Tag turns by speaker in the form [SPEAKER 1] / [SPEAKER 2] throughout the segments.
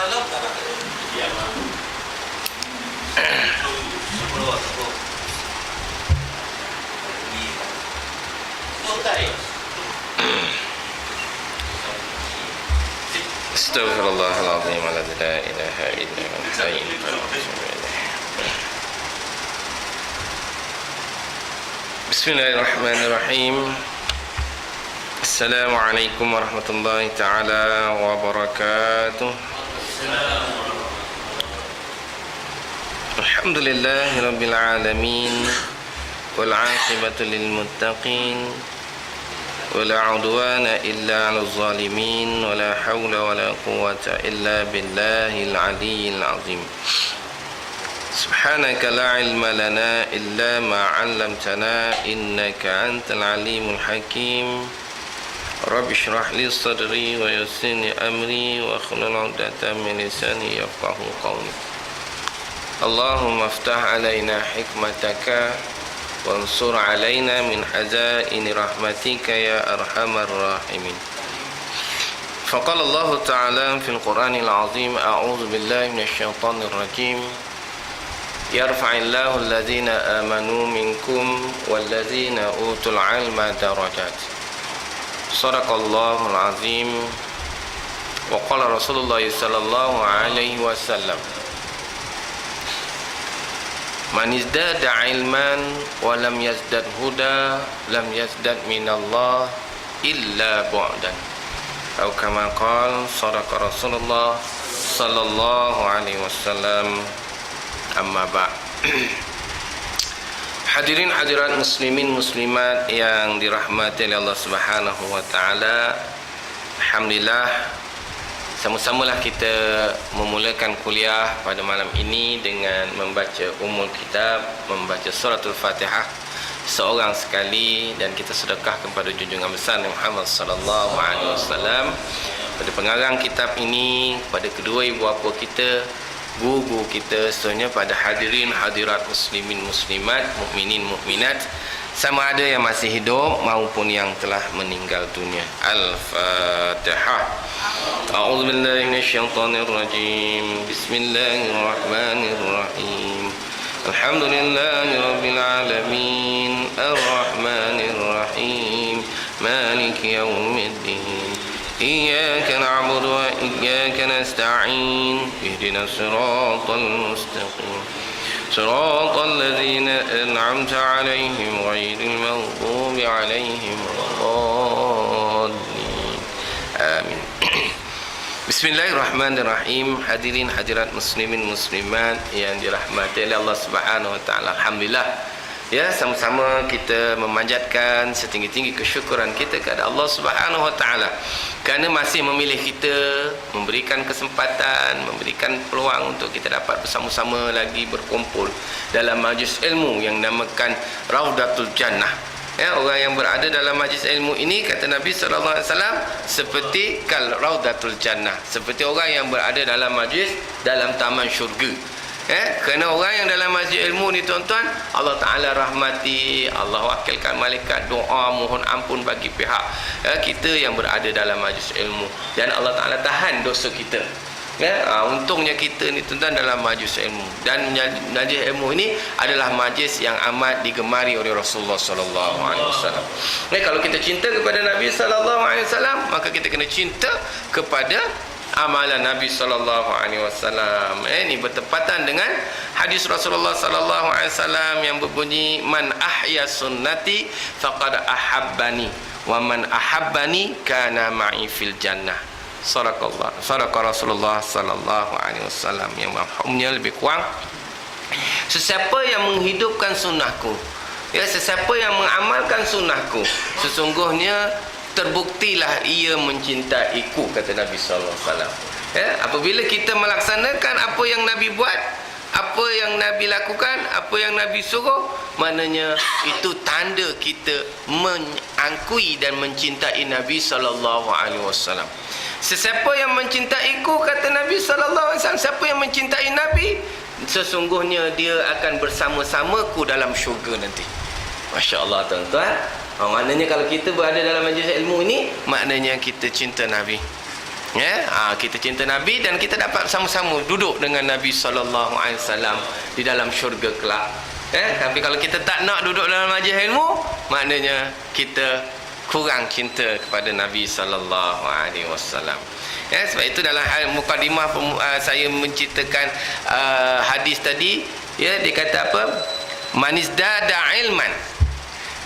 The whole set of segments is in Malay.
[SPEAKER 1] Astaghfirullahaladzim wa la ilaha illa huwa. Bismillahirrahmanirrahim. Assalamualaikum warahmatullahi ta'ala wabarakatuh. Alhamdulillahi rabbil alamin, wal 'aqibatu lil muttaqin, wala 'udwana illa 'alal zalimin, wala haula wala quwwata illa billahil 'aliyyil 'azim. Subhanaka la ilma lana illa ma 'allamtana innaka antal alimul hakim. Rabbi shrah li sadri wa yassir li amri wa hlul 'uqdatam min lisani yafqahu qawli. Allahumma iftah 'alaina hikmataka wansur 'alaina min hazaini rahmatika ya arhamar rahimin. Faqala Allah ta'ala fil Qur'anil 'azim, a'udzu billahi minasy syaithanir rajim. Yarfa'illahu alladhina amanu minkum walladhina utul 'ilma darajat. Shadaqallahul 'azim. Wa qala Rasulullah sallallahu alaihi wasallam, man izdada 'ilman wa lam yazdad huda lam yazdad minallah illa bu'dan. Atau kama qala shadaqa Rasulullah sallallahu alaihi wasallam. Amma ba'. Hadirin hadirat muslimin muslimat yang dirahmati oleh Allah Subhanahu wa taala. Alhamdulillah, sama-samalah kita memulakan kuliah pada malam ini dengan membaca Ummul Kitab, membaca suratul Fatihah seorang sekali, dan kita sedekah kepada junjungan besar Muhammad sallallahu alaihi wasallam, pada pengarang kitab ini, pada kedua ibu bapa kita, guru kita, seterusnya pada hadirin hadirat muslimin muslimat, mukminin mukminat, sama ada yang masih hidup maupun yang telah meninggal dunia. Al-Fatihah. A'udzu billahi minasyaitonir rajim. Bismillahirrahmanirrahim. Alhamdulillahi rabbil alamin, arrahmanir rahim, maliki yaumiddin. إياك نعبد وإياك نستعين اهدنا الصراط المستقيم صراط الذين أنعمت عليهم غير المغضوب عليهم ولا الضالين آمين. Bismillahirrahmanirrahim. Hadirin hadirat muslimin muslimat yang dirahmati oleh Allah Subhanahu wa taala. Alhamdulillah, ya, sama-sama kita memanjatkan setinggi-tinggi kesyukuran kita kepada Allah Subhanahu wa taala kerana masih memilih kita, memberikan kesempatan, memberikan peluang untuk kita dapat bersama-sama lagi berkumpul dalam majlis ilmu yang dinamakan Raudatul Jannah. Ya, orang yang berada dalam majlis ilmu ini, kata Nabi sallallahu alaihi wasallam, seperti kal Raudatul Jannah, seperti orang yang berada dalam majlis dalam taman syurga. Kerana orang yang dalam masjid ilmu ni tuan-tuan, Allah Ta'ala rahmati, Allah wakilkan malaikat doa mohon ampun bagi pihak kita yang berada dalam majlis ilmu, dan Allah Ta'ala tahan dosa kita. Untungnya kita ni tuan-tuan dalam majlis ilmu, dan majlis ilmu ini adalah majlis yang amat digemari oleh Rasulullah sallallahu alaihi wasallam. Kalau kita cinta kepada Nabi sallallahu alaihi wasallam, maka kita kena cinta kepada amalan Nabi sallallahu alaihi wasallam. Ini bertepatan dengan hadis Rasulullah sallallahu alaihi wasallam yang berbunyi, man ahya sunnati faqad ahabbani wa man ahabbani kana ma'i fil jannah. Sadaqa Rasulullah sallallahu alaihi wasallam, yang mafhumnya lebih kurang, sesiapa yang menghidupkan sunnahku, ya, sesiapa yang mengamalkan sunnahku, sesungguhnya terbuktilah ia mencintaiku, kata Nabi sallallahu alaihi wasallam. Apabila kita melaksanakan apa yang Nabi buat, apa yang Nabi lakukan, apa yang Nabi suruh, maknanya itu tanda kita mengakui dan mencintai Nabi sallallahu alaihi wasallam. Sesiapa yang mencintaiku, kata Nabi sallallahu alaihi wasallam, siapa yang mencintai Nabi, sesungguhnya dia akan bersama-samaku dalam syurga nanti. Masya-Allah tuan-tuan. Maknanya kalau kita berada dalam majlis ilmu ini, maknanya kita cinta Nabi. Ya, kita cinta Nabi dan kita dapat sama-sama duduk dengan Nabi sallallahu alaihi wasallam di dalam syurga kelak. Tapi kalau kita tak nak duduk dalam majlis ilmu, maknanya kita kurang cinta kepada Nabi sallallahu alaihi wasallam. Sebab itu dalam mukadimah saya menceritakan hadis tadi, dia kata apa? Manizdada ilman.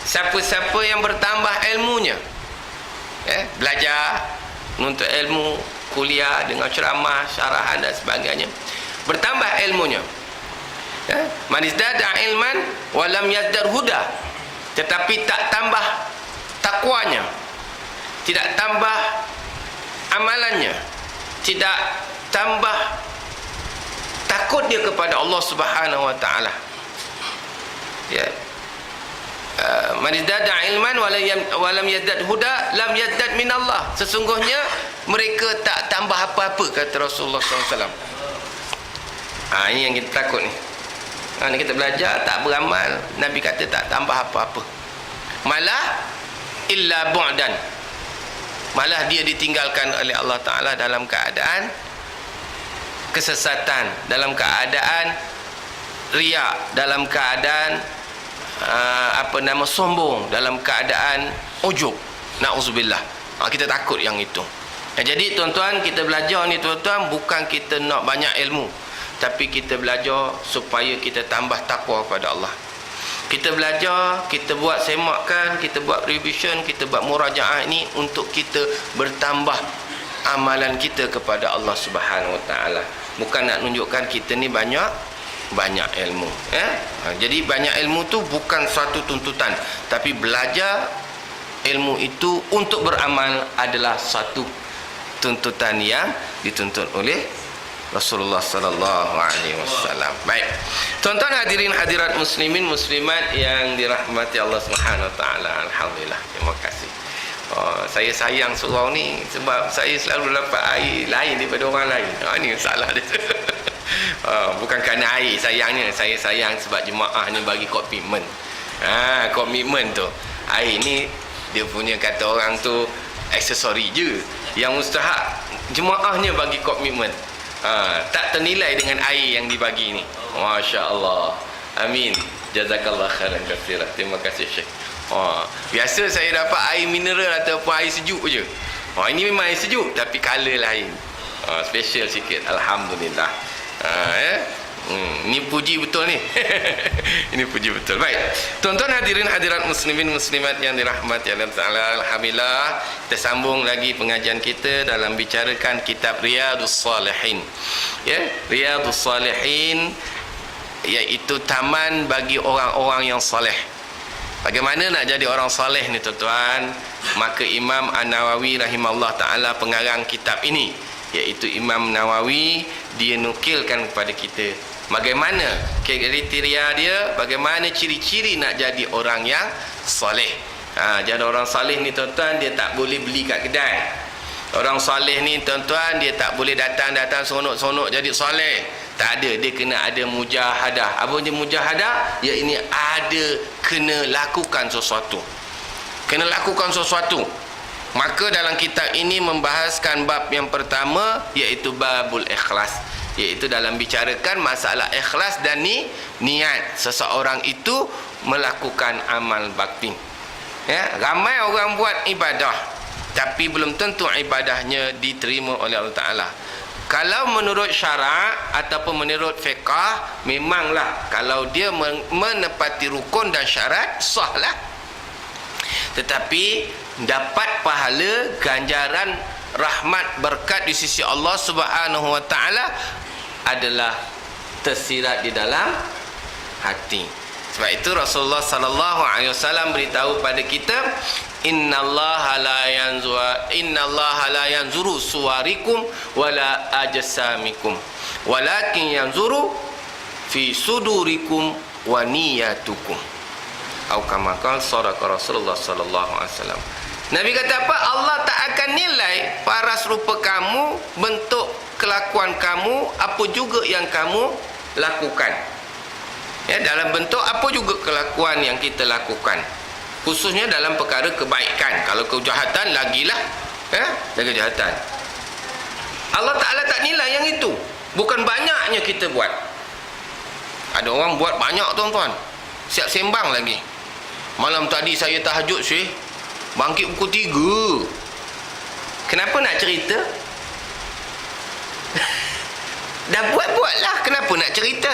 [SPEAKER 1] Siapa-siapa yang bertambah ilmunya, belajar, menuntut ilmu, kuliah dengan ceramah, syarahan dan sebagainya, bertambah ilmunya. Manizdada ilman walam yazdar huda, tetapi tak tambah takwanya, tidak tambah amalannya, tidak tambah takut dia kepada Allah Subhanahu wa taala. Manizdada ilman walam yazdad huda lam yazdad min Allah. Sesungguhnya mereka tak tambah apa-apa, kata Rasulullah SAW. Ini yang kita takut ni. Ni kita belajar tak beramal, Nabi kata tak tambah apa-apa. Malah illa bu'dan, malah dia ditinggalkan oleh Allah Ta'ala dalam keadaan kesesatan, dalam keadaan riya, dalam keadaan sombong, dalam keadaan ujub. Na'udzubillah. Kita takut yang itu. Jadi tuan-tuan, kita belajar ni tuan-tuan, bukan kita nak banyak ilmu, tapi kita belajar supaya kita tambah takwa kepada Allah. Kita belajar, kita buat semakan, kita buat revision, kita buat murajaah ini untuk kita bertambah amalan kita kepada Allah Subhanahu Wa Taala. Bukan nak tunjukkan kita ni banyak ilmu. Jadi banyak ilmu tu bukan suatu tuntutan, tapi belajar ilmu itu untuk beramal adalah satu tuntutan yang dituntut oleh Rasulullah sallallahu alaihi wasallam. Baik. Tuan-tuan hadirin hadirat muslimin muslimat yang dirahmati Allah Subhanahu wa taala. Alhamdulillah. Terima kasih. Saya sayang surau ni sebab saya selalu dapat air lain daripada orang lain. Ini salah dia. Bukan kerana air sayangnya, saya sayang sebab jemaah ni bagi komitmen. Komitmen tu. Air ni dia punya, kata orang tu, aksesori je. Yang mustahak jemaahnya bagi komitmen. Tak ternilai dengan air yang dibagi ni. Masya Allah. Amin. Jazakallah khairan katsira. Terima kasih Syekh. Biasa saya dapat air mineral ataupun air sejuk je. Ini memang air sejuk tapi color lain. Special sikit. Alhamdulillah. Ini puji betul ni. Ini puji betul. Baik. Tuan-tuan hadirin hadirat muslimin muslimat yang dirahmati Allah Taala, alhamdulillah kita sambung lagi pengajian kita dalam bicarakan kitab Riyadhus Salihin. Riyadhus Salihin iaitu taman bagi orang-orang yang soleh. Bagaimana nak jadi orang soleh ni tuan-tuan? Maka Imam An-Nawawi rahimahullah taala pengarang kitab ini, iaitu Imam Nawawi, dia nukilkan kepada kita bagaimana kriteria dia, bagaimana ciri-ciri nak jadi orang yang soleh. Jadi orang soleh ni tuan-tuan, dia tak boleh beli kat kedai. Orang soleh ni tuan-tuan, dia tak boleh datang-datang sonok-sonok jadi soleh. Tak ada, dia kena ada mujahadah. Apa dia mujahadah? Ya, ini ada, kena lakukan sesuatu. Kena lakukan sesuatu. Maka dalam kitab ini membahaskan bab yang pertama, iaitu babul ikhlas, iaitu dalam bicarakan masalah ikhlas dan niat seseorang itu melakukan amal bakti. Ramai orang buat ibadah tapi belum tentu ibadahnya diterima oleh Allah Ta'ala. Kalau menurut syarak ataupun menurut fiqah, memanglah kalau dia menepati rukun dan syarat, sahlah. Tetapi dapat pahala, ganjaran, rahmat, berkat di sisi Allah Subhanahu wa taala adalah tersirat di dalam hati. Sebab itu Rasulullah sallallahu alaihi wasallam beritahu pada kita, innallaha la yanzuru suwarikum wala ajsamikum walakin yanzuru fi sudurikum wa niyatukum. Atau kama qala Rasulullah sallallahu alaihi wasallam. Nabi kata apa? Allah tak akan nilai paras rupa kamu, bentuk kelakuan kamu, apa juga yang kamu lakukan. Dalam bentuk apa juga kelakuan yang kita lakukan, khususnya dalam perkara kebaikan. Kalau kejahatan lagilah, jaga kejahatan. Allah Ta'ala tak nilai yang itu. Bukan banyaknya kita buat. Ada orang buat banyak tuan-tuan, siap sembang lagi. Malam tadi saya tahajud Syekh, bangkit pukul 3. Kenapa nak cerita? Dah buat-buatlah, kenapa nak cerita?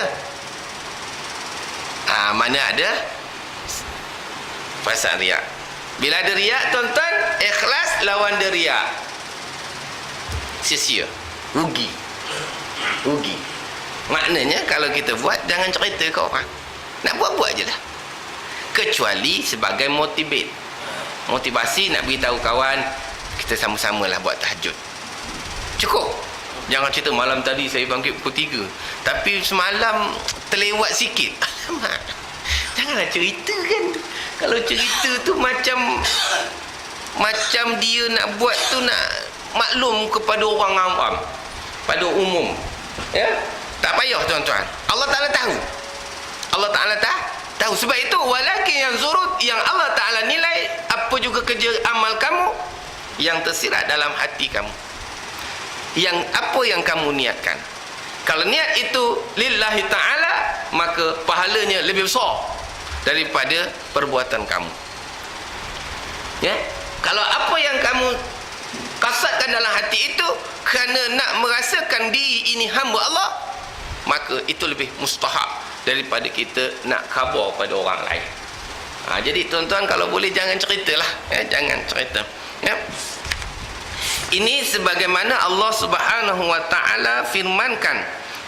[SPEAKER 1] Mana ada pasal riak. Bila ada riak tuan-tuan, ikhlas lawan dia riak, sia-sia, rugi. Maknanya kalau kita buat, jangan cerita ke orang. Nak buat-buat je lah. Kecuali sebagai motivasi nak beritahu kawan, kita sama-sama lah buat tahajud. Cukup. Jangan cerita malam tadi saya bangkit pukul 3, tapi semalam terlewat sikit. Alamak, janganlah cerita kan. Kalau cerita tu macam dia nak buat tu nak maklum kepada orang awam, pada umum. Ya, tak payah tuan-tuan. Allah Ta'ala tahu. Allah Ta'ala tahu. Sebab itu walakin yang zurut, yang Allah Ta'ala nilai apa juga kerja amal kamu yang tersirat dalam hati kamu, yang apa yang kamu niatkan. Kalau niat itu lillahi ta'ala, maka pahalanya lebih besar daripada perbuatan kamu. Ya, kalau apa yang kamu kasatkan dalam hati itu kerana nak merasakan diri ini hamba Allah, maka itu lebih mustahab daripada kita nak khabar pada orang lain. Jadi tuan-tuan, kalau boleh jangan ceritalah, ya, jangan cerita. Ya. Ini sebagaimana Allah Subhanahu wa taala firmankan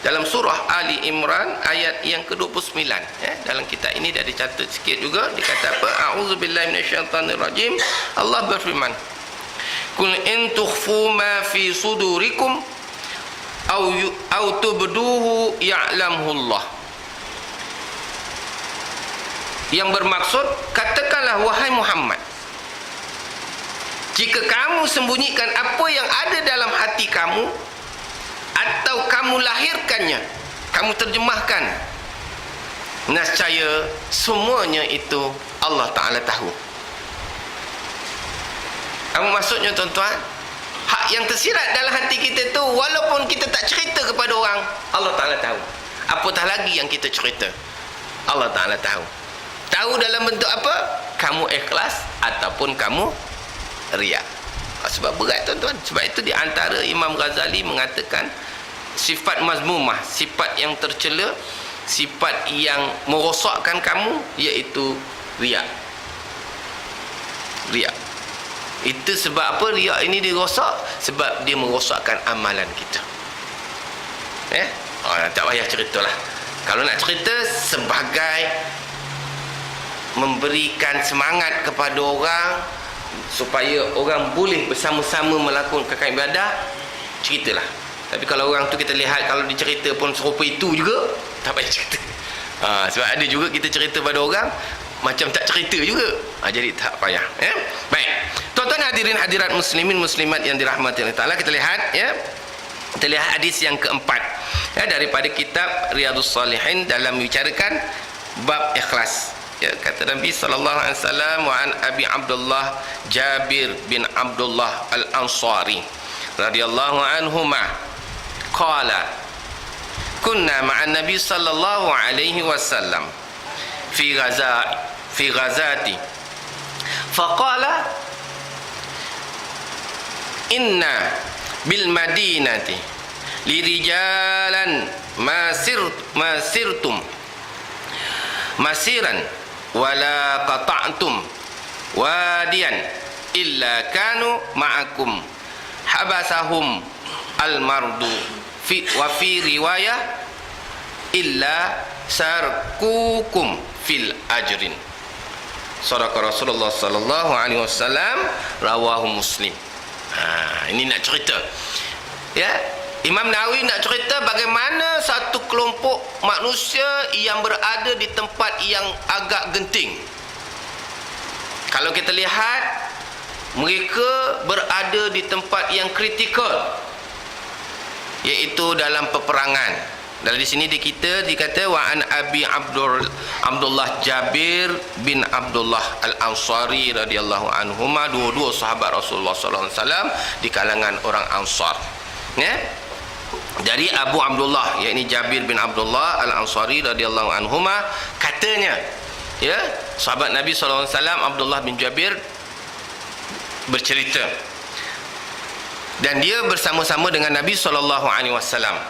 [SPEAKER 1] dalam surah Ali Imran ayat yang ke-29. Ya, dalam kitab ini dah dicatat sikit juga, dikata apa? A'udzubillahi minasyaitonirrajim. Allah berfirman, "Qul in tukhfu ma fi sudurikum au tubduhu ya'lamullah." Yang bermaksud, katakanlah wahai Muhammad, jika kamu sembunyikan apa yang ada dalam hati kamu, atau kamu lahirkannya, kamu terjemahkan, nescaya semuanya itu Allah Ta'ala tahu. Apa maksudnya tuan-tuan? Hak yang tersirat dalam hati kita tu, walaupun kita tak cerita kepada orang, Allah Ta'ala tahu. Apatah lagi yang kita cerita, Allah Ta'ala tahu. Tahu dalam bentuk apa? Kamu ikhlas ataupun kamu riak. Sebab berat tuan-tuan. Sebab itu di antara Imam Ghazali mengatakan sifat mazmumah, sifat yang tercela, sifat yang merosakkan kamu, iaitu riak. Riak. Itu sebab apa riak ini dirosak? Sebab dia merosakkan amalan kita. Tak payah ceritalah. Kalau nak cerita sebagai memberikan semangat kepada orang supaya orang boleh bersama-sama melakukan ibadah, ceritalah. Tapi kalau orang tu kita lihat, kalau dicerita pun serupa itu juga, tak payah cerita. Sebab ada juga kita cerita pada orang macam tak cerita juga. Jadi tak payah. Ya? Baik. Tuan-tuan hadirin hadirat muslimin muslimat yang dirahmati Allah Ta'ala, kita lihat, ya. Kita lihat hadis yang keempat, ya, daripada kitab Riyadhus Salihin dalam membicarakan bab ikhlas. Ya, kata Nabi sallallahu alaihi wasallam, wa an Abi Abdullah Jabir bin Abdullah Al-Ansari radhiyallahu anhuma qala kunna ma'an Nabi sallallahu alaihi wasallam fi ghazati faqala inna bil madinati lirijalan masirtum masiran wala qata'tum wadiyan illa kanu ma'akum habasahum al-mardu wa fi riwayah illa sarkukum fil ajrin. Sadaqa Rasulullah sallallahu alaihi wasallam, rawahu Muslim. Ini nak cerita, ya, Imam Nawawi nak cerita bagaimana satu kelompok manusia yang berada di tempat yang agak genting. Kalau kita lihat, mereka berada di tempat yang kritikal, iaitu dalam peperangan. Dan di sini dikata wa an Abi Abdullah Jabir bin Abdullah Al-Ansari radhiyallahu anhuma, dua-dua sahabat Rasulullah sallallahu alaihi wasallam di kalangan orang Ansar. Ya. Dari Abu Abdullah, yakni Jabir bin Abdullah Al-Ansari radhiyallahu anhuma, katanya, ya, sahabat Nabi SAW Abdullah bin Jabir bercerita, dan dia bersama-sama dengan Nabi SAW,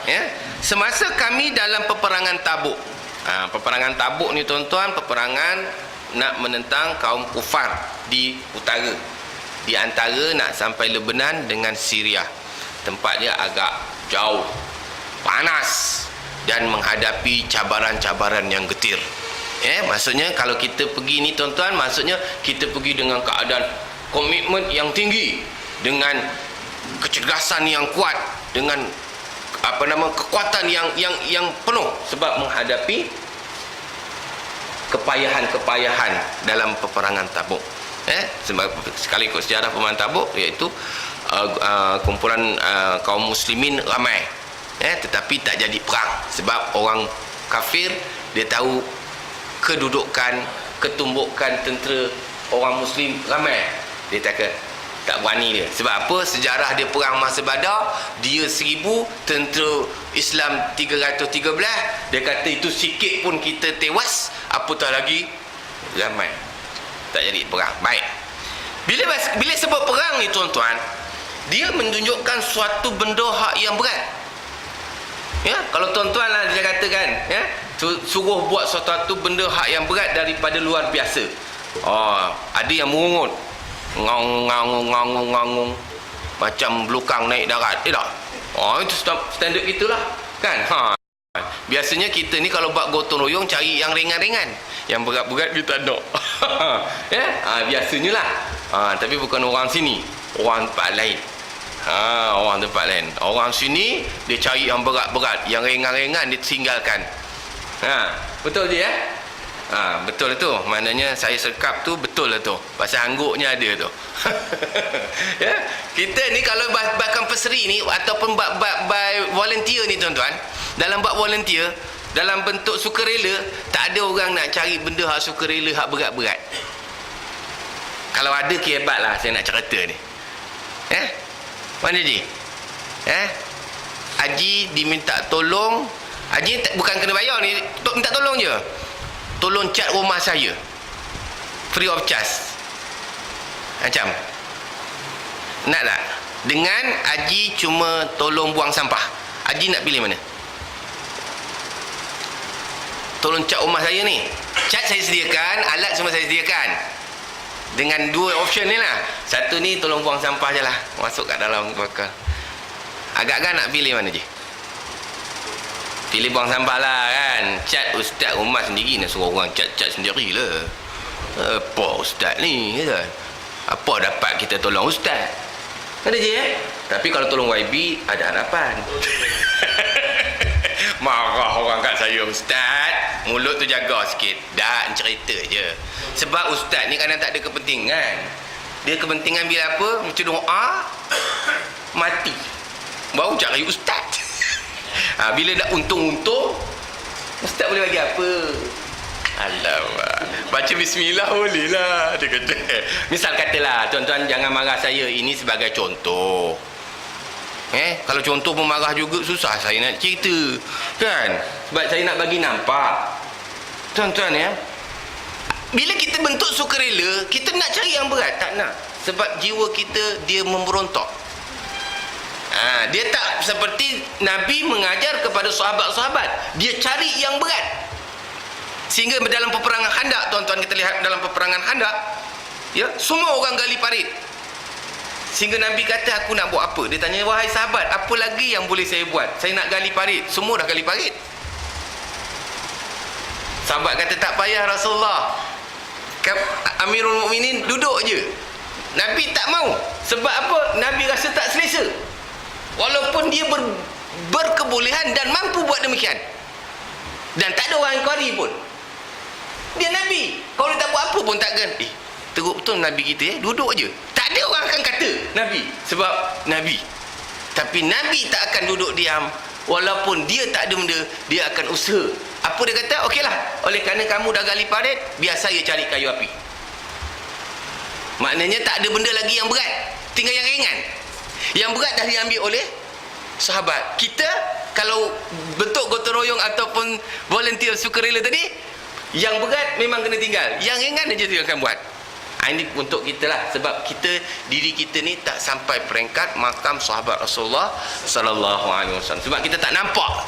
[SPEAKER 1] ya, semasa kami dalam peperangan Tabuk. Peperangan Tabuk ni tuan-tuan, peperangan nak menentang kaum kufar di utara, di antara nak sampai Lebanon dengan Syria. Tempat dia agak jauh, panas, dan menghadapi cabaran-cabaran yang getir. Maksudnya kalau kita pergi ni tuan-tuan, maksudnya kita pergi dengan keadaan komitmen yang tinggi, dengan kecergasan yang kuat, dengan kekuatan yang penuh, sebab menghadapi kepayahan-kepayahan dalam peperangan Tabuk. Sebab sekali ikut sejarah peperangan Tabuk, iaitu kumpulan kaum muslimin ramai, tetapi tak jadi perang, sebab orang kafir dia tahu kedudukan, ketumbukan tentera orang muslim ramai, dia tak berani dia. Sebab apa? Sejarah dia perang masa Badar, dia 1000, tentera Islam 313. Dia kata itu sikit pun kita tewas, apatah lagi ramai. Tak jadi perang. Baik, bila sebut perang ni tuan-tuan, dia menunjukkan suatu benda hak yang berat. Ya, kalau tuan-tuan lah dia katakan, ya, suruh buat suatu benda hak yang berat daripada luar biasa. Ada yang merungut, ngangung, macam belukang naik darat. Tak? Itu standard gitulah, kan? Biasanya kita ni kalau buat gotong royong cari yang ringan-ringan, yang berat-berat kita tak nak. Biasanya lah. Tapi bukan orang sini, orang tempat lain. Orang tempat lain. Orang sini dia cari yang berat-berat, yang ringan-ringan dia tinggalkan. Betul je, ya? Betul tu. Maknanya saya sekap tu betul lah tu. Pasal angguknya ada tu. Ya? Kita ni kalau bahkan peseri ni ataupun by volunteer ni tuan-tuan, dalam buat volunteer dalam bentuk sukarela, tak ada orang nak cari benda hak sukarela hak berat-berat. Kalau ada kehebat lah saya nak cerita ni. Mana Haji? Haji diminta tolong. Haji bukan kena bayar ni, minta tolong je. Tolong cat rumah saya free of charge. Macam nak tak? Dengan Haji cuma tolong buang sampah, Haji nak pilih mana? Tolong cat rumah saya ni, cat saya sediakan, alat semua saya sediakan, dengan dua option ni lah. Satu ni tolong buang sampah je lah, masuk kat dalam bakal. Agak-agak nak pilih mana je? Pilih buang sampah lah, kan? Cat ustaz rumah sendiri, nak suruh orang cat sendiri lah. Apa ustaz ni, kan? Apa dapat kita tolong ustaz? Ada je, Tapi kalau tolong YB ada harapan. Marah orang kat saya, ustaz, mulut tu jaga sikit. Dah cerita je. Sebab ustaz ni kadang tak ada kepentingan. Dia kepentingan bila apa? Macam doa mati, baru cari ustaz. Bila dah untung-untung, ustaz boleh bagi apa? Alamak, baca bismillah boleh lah, dia kata. Misal katalah, tuan-tuan jangan marah saya, ini sebagai contoh. Kalau contoh pun marah juga, susah saya nak cerita, kan? Sebab saya nak bagi nampak, tuan-tuan, ya. Bila kita bentuk sukarela, kita nak cari yang berat, tak nak. Sebab jiwa kita, dia memberontak. Dia tak seperti Nabi mengajar kepada sahabat-sahabat, dia cari yang berat. Sehingga dalam peperangan Khandaq, tuan-tuan, kita lihat dalam peperangan Khandaq, ya, semua orang gali parit. Sehingga Nabi kata, aku nak buat apa? Dia tanya, wahai sahabat, apa lagi yang boleh saya buat? Saya nak gali parit. Semua dah gali parit. Sahabat kata, tak payah Rasulullah, Amirul Mukminin duduk je. Nabi tak mau. Sebab apa? Nabi rasa tak selesa, walaupun dia berkebolehan dan mampu buat demikian, dan tak ada orang ingkari pun. Dia Nabi, kalau dia tak buat apa pun takkan, teruk betul Nabi kita, duduk je. Tak ada orang akan kata Nabi, sebab Nabi. Tapi Nabi tak akan duduk diam. Walaupun dia tak ada benda, dia akan usaha. Apa dia kata? Okeylah, oleh kerana kamu dah gali parit, biar saya cari kayu api. Maknanya tak ada benda lagi yang berat, tinggal yang ringan. Yang berat dah diambil oleh sahabat. Kita kalau bentuk gotong royong ataupun volunteer sukarela tadi, yang berat memang kena tinggal, yang ringan aja dia akan buat. Ini untuk kita lah, sebab kita, diri kita ni tak sampai peringkat makam sahabat Rasulullah sallallahu alaihi wasallam. Sebab kita tak nampak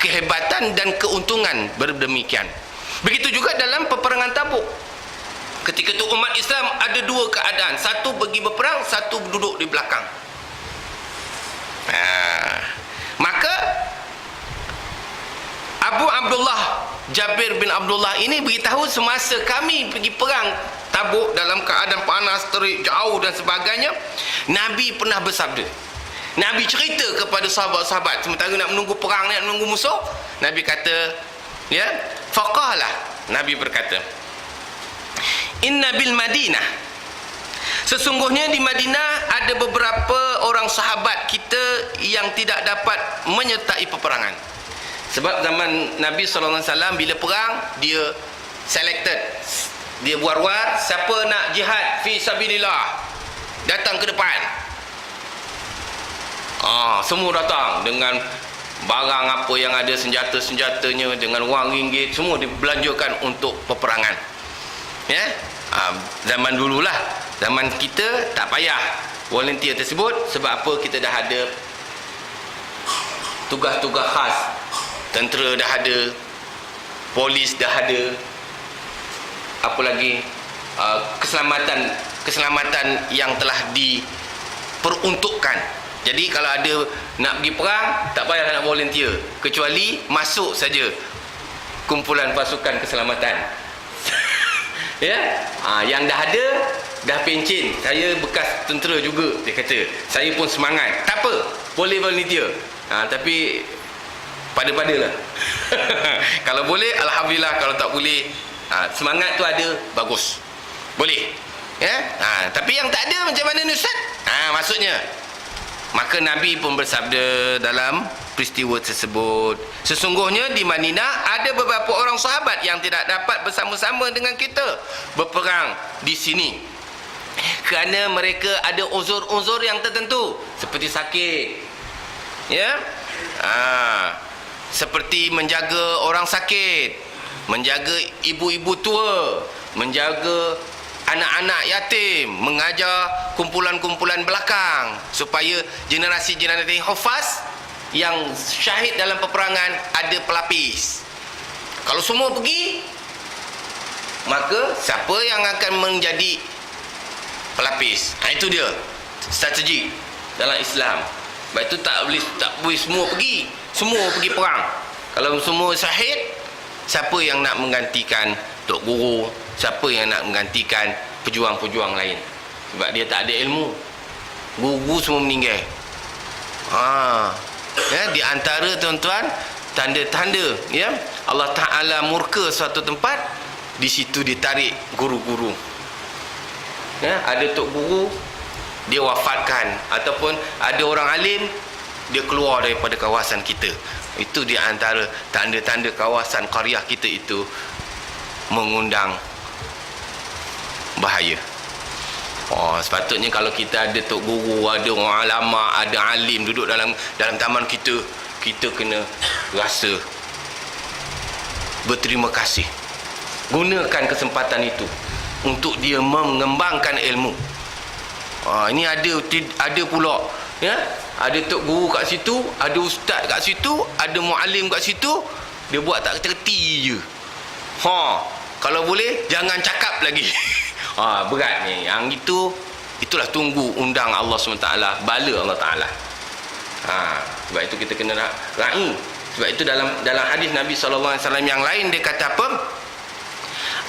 [SPEAKER 1] kehebatan dan keuntungan berdemikian. Begitu juga dalam peperangan Tabuk. Ketika itu umat Islam ada dua keadaan, satu pergi berperang, satu duduk di belakang. Maka Abu Abdullah Jabir bin Abdullah ini beritahu, semasa kami pergi perang Tabuk dalam keadaan panas, terik, jauh dan sebagainya, Nabi pernah bersabda. Nabi cerita kepada sahabat-sahabat sementara nak menunggu perang, nak menunggu musuh. Nabi kata, ya, faqala, Nabi berkata, inna bil Madinah, sesungguhnya di Madinah ada beberapa orang sahabat kita yang tidak dapat menyertai peperangan. Sebab zaman Nabi SAW bila perang, dia selected, dia war-war, siapa nak jihad fi sabilillah, datang ke depan. Semua datang dengan barang apa yang ada, senjata-senjatanya, dengan wang ringgit, semua dibelanjakan untuk peperangan. Ya, zaman dululah. Zaman kita tak payah volunteer tersebut. Sebab apa? Kita dah ada tugas-tugas khas. Tentera dah ada, polis dah ada, apa lagi, keselamatan yang telah diperuntukkan. Jadi kalau ada nak pergi perang, tak payah nak volunteer, kecuali masuk saja kumpulan pasukan keselamatan. Ya, yang dah ada, dah pencen, saya bekas tentera juga, dia kata, saya pun semangat, tak apa, boleh volunteer. Tapi pada-padalah. Kalau boleh, alhamdulillah. Kalau tak boleh, semangat tu ada, bagus, boleh, ya. Tapi yang tak ada, macam mana ni Ustaz? Maksudnya, maka Nabi pun bersabda dalam peristiwa tersebut, sesungguhnya di Madinah ada beberapa orang sahabat yang tidak dapat bersama-sama dengan kita berperang di sini, kerana mereka ada uzur-uzur yang tertentu, seperti sakit, ya, seperti menjaga orang sakit, menjaga ibu-ibu tua, menjaga anak-anak yatim, mengajar kumpulan-kumpulan belakang, supaya generasi-generasi hafaz yang syahid dalam peperangan ada pelapis. Kalau semua pergi, maka siapa yang akan menjadi pelapis? Itu dia strategi dalam Islam. Sebab itu tak boleh semua pergi perang. Kalau semua syahid, siapa yang nak menggantikan tok guru? Siapa yang nak menggantikan pejuang-pejuang lain? Sebab dia tak ada ilmu. Guru semua meninggal. Ya, di antara tuan-tuan tanda-tanda, ya, Allah Ta'ala murka suatu tempat, di situ ditarik guru-guru. Ya, ada tok guru, dia wafatkan, ataupun ada orang alim, dia keluar daripada kawasan kita. Itu di antara tanda-tanda kawasan qaryah kita itu mengundang bahaya. Sepatutnya kalau kita ada tok guru, ada orang ulama, ada alim duduk dalam taman kita, kita kena rasa berterima kasih. Gunakan kesempatan itu untuk dia mengembangkan ilmu. Ini ada pula, ya, ada tok guru kat situ, ada ustaz kat situ, ada muallim kat situ, dia buat tak kerti je. Kalau boleh jangan cakap lagi. Berat ni. Yang itulah tunggu undang Allah SWT, bala Allah Taala. Sebab itu kita kena raih. Sebab itu dalam hadis Nabi SAW yang lain, dia kata apa?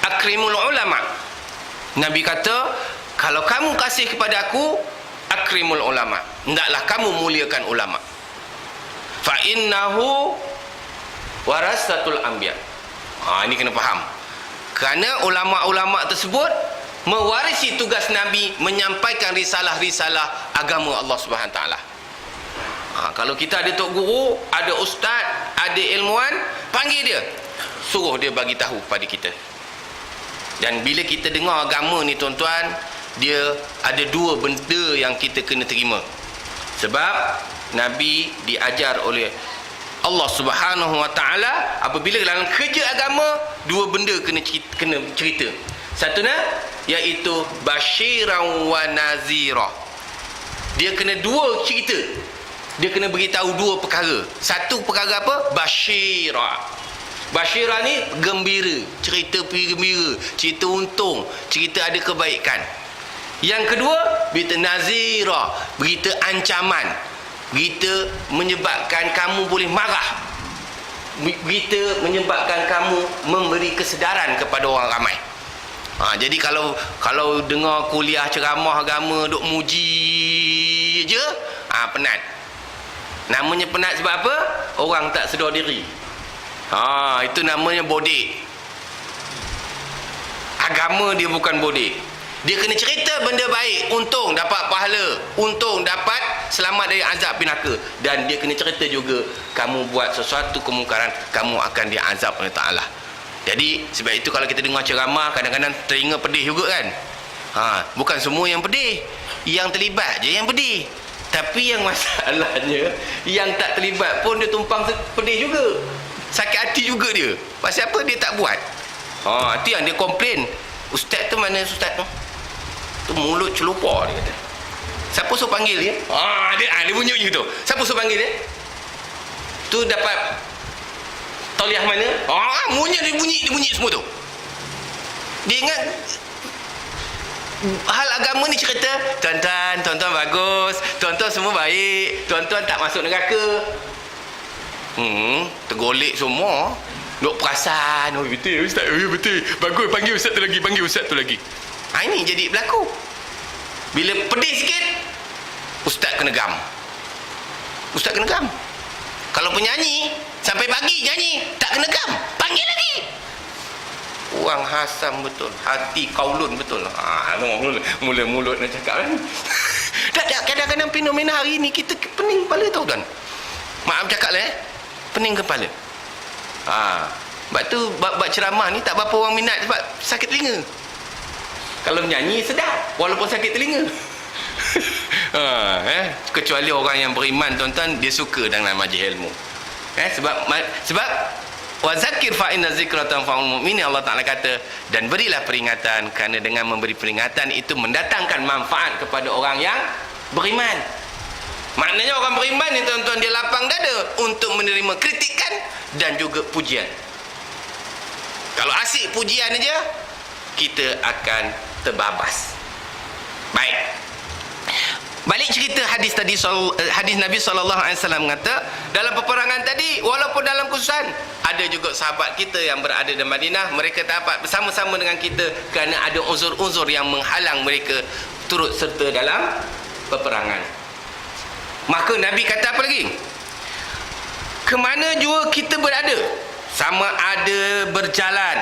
[SPEAKER 1] Akrimul ulama. Nabi kata, kalau kamu kasih kepada aku, akrimul ulama, hendaklah kamu muliakan ulama. Fa innahu warasatul anbiya. Ini kena faham. Kerana ulama-ulama tersebut mewarisi tugas Nabi menyampaikan risalah-risalah agama Allah Subhanahu Wa Taala. Kalau kita ada tok guru, ada ustaz, ada ilmuwan, panggil dia, suruh dia bagi tahu pada kita. Dan bila kita dengar agama ni tuan-tuan, dia ada dua benda yang kita kena terima. Sebab Nabi diajar oleh Allah Subhanahu Wa Taala, apabila dalam kerja agama, dua benda kena cerita. Satunya iaitu basyiran wa nazira. Dia kena dua cerita. Dia kena beritahu dua perkara. Satu perkara apa? Basyira. Basyira ni gembira, cerita gembira, cerita untung, cerita ada kebaikan. Yang kedua, berita nazira, berita ancaman, berita menyebabkan kamu boleh marah, berita menyebabkan kamu memberi kesedaran kepada orang ramai. Jadi kalau dengar kuliah ceramah agama duk muji je, penat. Namanya penat sebab apa? Orang tak sedar diri. Itu namanya bodek. Agama dia bukan bodek. Dia kena cerita benda baik, untung dapat pahala, untung dapat selamat dari azab neraka. Dan dia kena cerita juga, kamu buat sesuatu kemungkaran, kamu akan diazab oleh Ta'ala. Jadi sebab itu kalau kita dengar ceramah, kadang-kadang telinga pedih juga kan. Bukan semua yang pedih, yang terlibat je yang pedih. Tapi yang masalahnya, yang tak terlibat pun dia tumpang pedih juga, sakit hati juga dia. Pasal apa dia tak buat? Itu yang dia komplain. Ustaz tu mana ustaz tu? Tu mulut celupar dia kata. Siapa suruh panggil dia? Dia bunyi je tu. Siapa suruh panggil dia? Tu dapat tauliah mana? Dia bunyi semua tu. Dia ingat hal agama ni cerita, tuan-tuan bagus, tuan-tuan semua baik, tuan-tuan tak masuk neraka. Tergolek semua. Duk perasan, betul ustaz, betul, bagus, panggil ustaz tu lagi. Ini jadi berlaku. Bila pedih sikit, ustaz kena gam. Kalau penyanyi sampai pagi nyanyi, tak kena gam, panggil lagi. Orang hasam betul, hati kaulun betul. Mula mulut nak cakap kan. Kadang-kadang fenomena hari ni kita pening kepala tau kan. Maaf cakap lah, pening kepala. Sebab tu bab ceramah ni tak berapa orang minat sebab sakit telinga. Kalau menyanyi sedap walaupun sakit telinga. Kecuali orang yang beriman, tuan-tuan, dia suka dalam majlis ilmu. Sebab wa zakir fa inna zikra tanfa'ul mu'minin, Allah Taala kata, dan berilah peringatan kerana dengan memberi peringatan itu mendatangkan manfaat kepada orang yang beriman. Maknanya orang beriman ni, tuan-tuan, dia lapang dada untuk menerima kritikan dan juga pujian. Kalau asyik pujian aja, kita akan terbabas. Baik. Balik cerita hadis tadi, hadis Nabi SAW kata, dalam peperangan tadi, walaupun dalam kesusahan, ada juga sahabat kita yang berada di Madinah, mereka dapat bersama-sama dengan kita kerana ada uzur-uzur yang menghalang mereka turut serta dalam peperangan. Maka Nabi kata apa lagi? Kemana jua kita berada, sama ada berjalan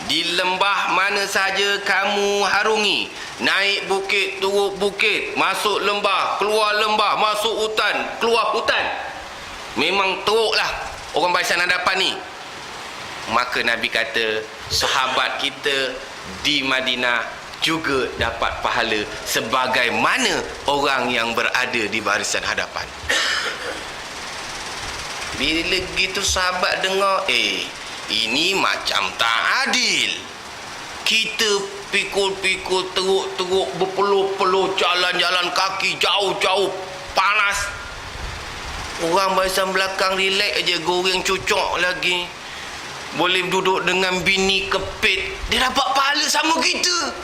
[SPEAKER 1] di lembah mana saja kamu harungi, naik bukit, turun bukit, masuk lembah, keluar lembah, masuk hutan, keluar hutan, memang teruklah orang barisan hadapan ni. Maka Nabi kata, sahabat kita di Madinah juga dapat pahala sebagaimana orang yang berada di barisan hadapan. Bila gitu sahabat dengar, ini macam tak adil. Kita pikul-pikul, teruk-teruk, berpeluh-peluh, jalan-jalan kaki jauh-jauh, panas. Orang barisan belakang relax aja, goreng cucuk lagi, boleh duduk dengan bini kepit, dia dapat pahala sama kita.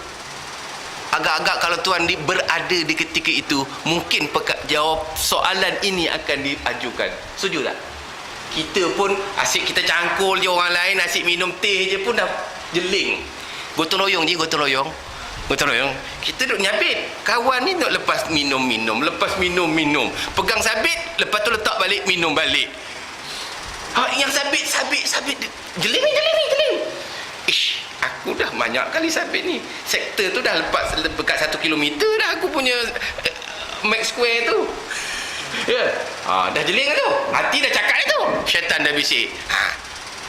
[SPEAKER 1] Agak-agak kalau tuan berada di ketika itu, mungkin jawab soalan ini akan diajukan. Setuju tak? Kita pun asyik kita cangkul je orang lain, asyik minum teh je pun dah jeling. Gotong royong je, gotong royong. Kita duduk nyabit. Kawan ni duduk lepas minum. Pegang sabit, lepas tu letak balik, minum balik. Yang sabit. Jeling. Ish, aku dah banyak kali sabit ni. Sektor tu dah lepas dekat 1 kilometer dah aku punya max square tu. Dah jeling tu. Hati dah cakap tu. Syaitan dah bisik.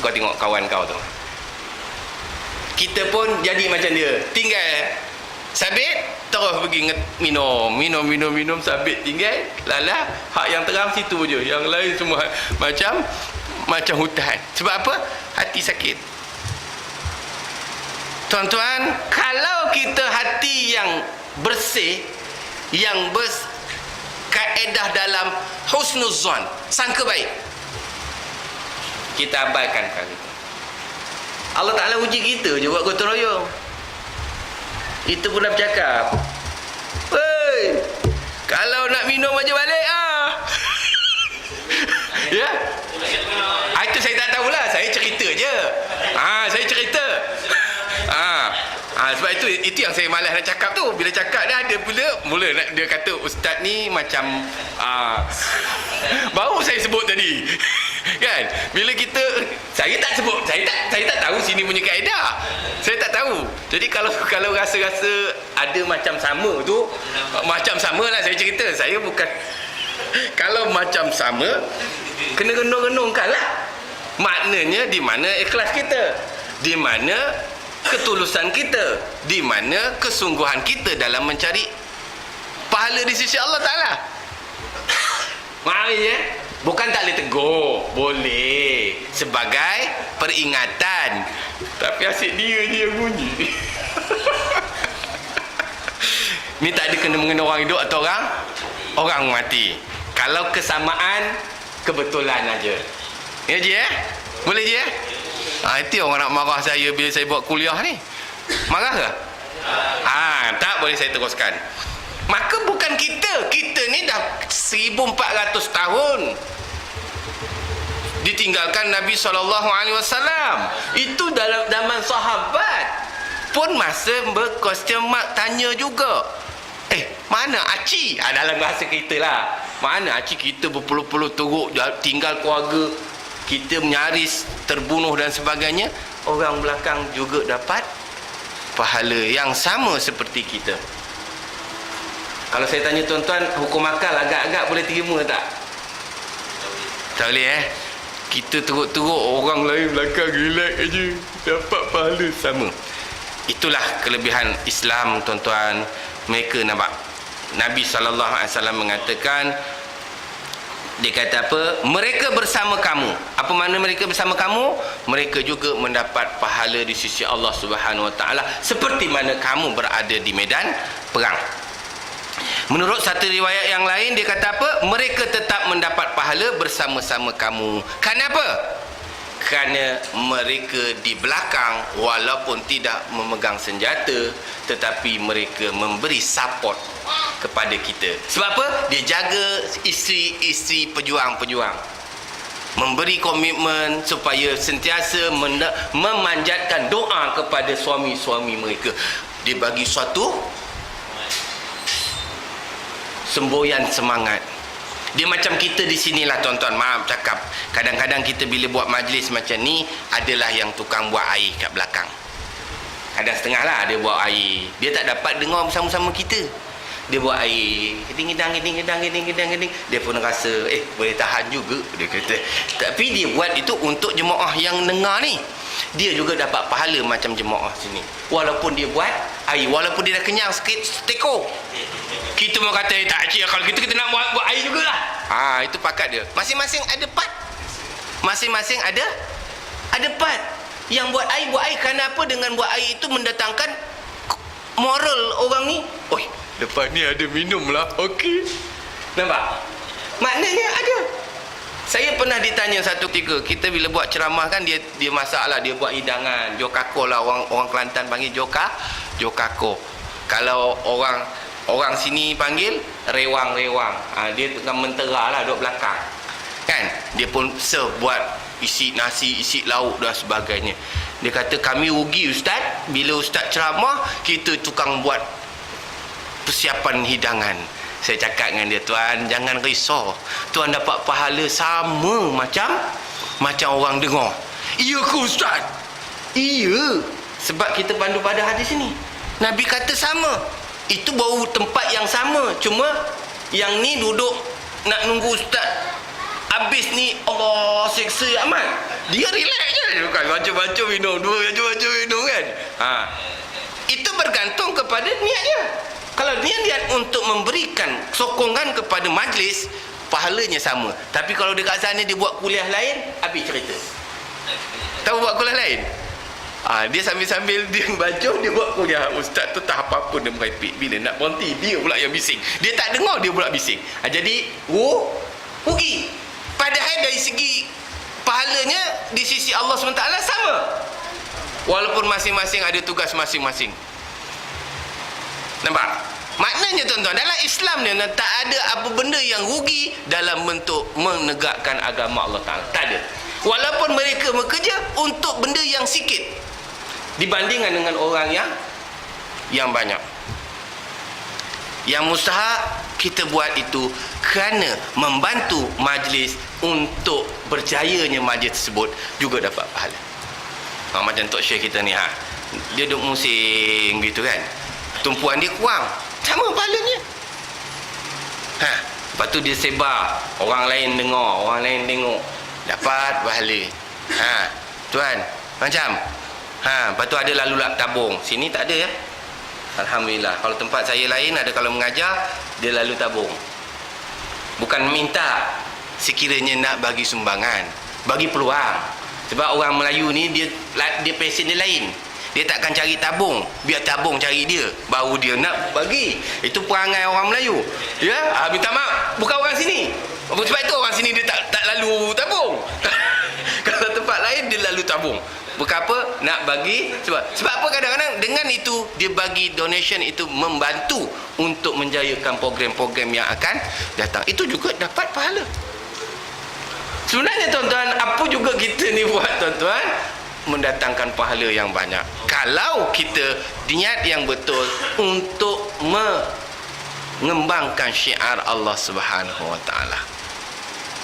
[SPEAKER 1] Kau tengok kawan kau tu. Kita pun jadi macam dia. Tinggal sabit terus pergi minum sabit tinggal lala hak yang terang situ je, yang lain semua macam hutan. Sebab apa? Hati sakit. Tuan-tuan, kalau kita hati yang bersih, yang berkaedah dalam husnuzan, sangka baik, kita abaikan perkara itu. Allah Ta'ala uji kita je buat gotong royong. Itu pun dah bercakap, "Hei, kalau nak minum aja balik ya. Itu saya tak tahulah, saya cerita je. Saya cerita. Sebab itu yang saya malas nak cakap tu. Bila cakap dah ada mula nak dia kata ustaz ni macam baru saya sebut tadi. Kan? Bila kita saya tak sebut, saya tak tahu sini punya kaedah. Saya tak tahu. Jadi kalau rasa-rasa ada macam sama tu, macam samalah saya cerita. Saya bukan kalau macam sama kena renung-renungkanlah. Maknanya di mana ikhlas kita? Di mana ketulusan kita? Di mana kesungguhan kita dalam mencari pahala di sisi Allah Ta'ala? Mari ya. Bukan tak boleh tegur, boleh sebagai peringatan. Tapi asyik dia je yang bunyi. Ni tak ada kena mengena orang hidup atau orang mati. Kalau kesamaan, kebetulan aja. Ya je boleh je itu orang nak marah saya bila saya buat kuliah ni. Marah ke? Tak boleh saya teruskan. Maka bukan kita ni dah 1400 tahun ditinggalkan Nabi SAW. Itu dalam zaman sahabat pun masa berquestion mark, tanya juga, mana Aci? Dalam bahasa kita lah, mana Aci? Kita berpuluh-puluh teruk, tinggal keluarga, kita nyaris terbunuh dan sebagainya. Orang belakang juga dapat pahala yang sama seperti kita. Kalau saya tanya tuan-tuan, hukum akal agak-agak boleh terima tak? Tak boleh Kita teruk-teruk, orang lain belakang relax aja, dapat pahala sama. Itulah kelebihan Islam, tuan-tuan. Mereka nampak Nabi SAW mengatakan, dia kata apa? Mereka bersama kamu. Apa makna mereka bersama kamu? Mereka juga mendapat pahala di sisi Allah Subhanahu Wa Taala seperti mana kamu berada di medan perang. Menurut satu riwayat yang lain, dia kata apa? Mereka tetap mendapat pahala bersama-sama kamu. Kenapa? Kerana mereka di belakang walaupun tidak memegang senjata, tetapi mereka memberi support kepada kita. Sebab apa? Dia jaga isteri-isteri pejuang-pejuang, memberi komitmen supaya sentiasa memanjatkan doa kepada suami-suami mereka. Dia bagi suatu semboyan semangat. Dia macam kita di sinilah tuan-tuan. Maaf cakap, kadang-kadang kita bila buat majlis macam ni, adalah yang tukang buat air kat belakang. Kadang setengah lah dia buat air, dia tak dapat dengar bersama-sama kita. Dia buat air, geding-gedang. Dia pun rasa boleh tahan juga, dia kata. Tapi dia buat itu untuk jemaah yang dengar ni. Dia juga dapat pahala macam jemaah sini. Walaupun dia buat air, walaupun dia dah kenyang sikit seteko. Kita mau kata tak cik, kalau kita nak buat air jugalah. Itu pakat dia. Masing-masing ada part. Masing-masing ada part. Yang buat air kerana apa? Dengan buat air itu mendatangkan moral orang ni. Lepas ni ada minum lah. Okey. Nampak? Maknanya ada. Saya pernah ditanya satu ketika, kita bila buat ceramah kan, dia masak lah, dia buat hidangan jokako lah, orang Kelantan panggil jokako. Kalau orang sini panggil rewang. Dia tengah mentera lah duduk belakang kan. Dia pun serve, buat isi nasi, isi lauk dan sebagainya. Dia kata, kami rugi ustaz, bila ustaz ceramah kita tukang buat persiapan hidangan. Saya cakap dengan dia, tuan jangan risau, tuan dapat pahala sama macam orang dengar. Iya ke ustaz? Iya, sebab kita pandu pada hadis ni, Nabi kata sama. Itu baru tempat yang sama, cuma yang ni duduk nak nunggu ustaz habis ni, Allah seksa amat. Dia relax je, bukan baca-baca minum, dua baca-baca minum kan. Itu bergantung kepada niat dia. Kalau dia niat untuk memberikan sokongan kepada majlis, pahalanya sama. Tapi kalau dekat sana dia buat kuliah lain, habis cerita. Tahu buat kuliah lain? Dia sambil-sambil dia baca, dia buat kuliah. Ustaz tu tak apa-apa dia merepek. Bila nak berhenti, dia pula yang bising. Dia tak dengar, dia pula bising. Jadi rugi. Padahal dari segi pahalanya di sisi Allah SWT sama. Walaupun masing-masing ada tugas masing-masing. Nampak? Maknanya tuan-tuan, dalam Islam ni tak ada apa benda yang rugi dalam bentuk menegakkan agama Allah Ta'ala. Tak ada. Walaupun mereka bekerja untuk benda yang sikit dibandingkan dengan orang yang banyak. Yang mustahak kita buat itu kerana membantu majlis untuk berjayanya majlis tersebut, juga dapat pahala. Macam Tok Syekh kita ni, dia duduk musing gitu kan, tumpuan dia kurang, sama pahalanya. Lepas tu dia sebar, orang lain dengar, orang lain tengok, dapat pahala. Tuan, macam lepas tu ada lalu tabung. Sini tak ada ya, alhamdulillah. Kalau tempat saya lain ada, kalau mengajar dia lalu tabung. Bukan minta, sekiranya nak bagi sumbangan, bagi peluang. Sebab orang Melayu ni dia passion dia lain. Dia takkan cari tabung, biar tabung cari dia, baru dia nak bagi. Itu perangai orang Melayu. Ya, minta maaf, bukan orang sini. Sebab itu orang sini dia tak lalu tabung. Kalau tempat lain dia lalu tabung. Bukan apa, nak bagi. Sebab apa, kadang-kadang dengan itu dia bagi donation, itu membantu untuk menjayakan program-program yang akan datang. Itu juga dapat pahala. Sebenarnya tuan-tuan, apa juga kita ni buat tuan-tuan, mendatangkan pahala yang banyak. Kalau kita niat yang betul untuk mengembangkan syiar Allah Subhanahu Wa Taala.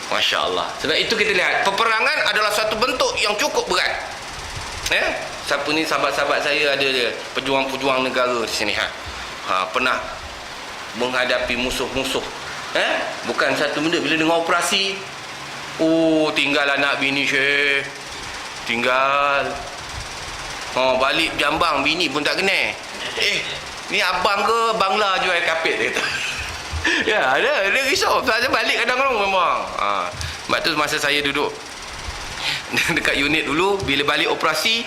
[SPEAKER 1] Masya Allah. Sebab itu kita lihat, peperangan adalah satu bentuk yang cukup berat. Siapa ni sahabat-sahabat saya ada dia, pejuang-pejuang negara di sini. Pernah menghadapi musuh-musuh. Bukan satu benda. Bila dengar operasi, tinggal anak bini Syekh, tinggal balik Jambang, bini pun tak kenal. Ni abang ke Bangla jual kapit, dia kata. Ya, dia risau. Saya balik kadang-kadang memang. Sebab tu masa saya duduk dekat unit dulu, bila balik operasi,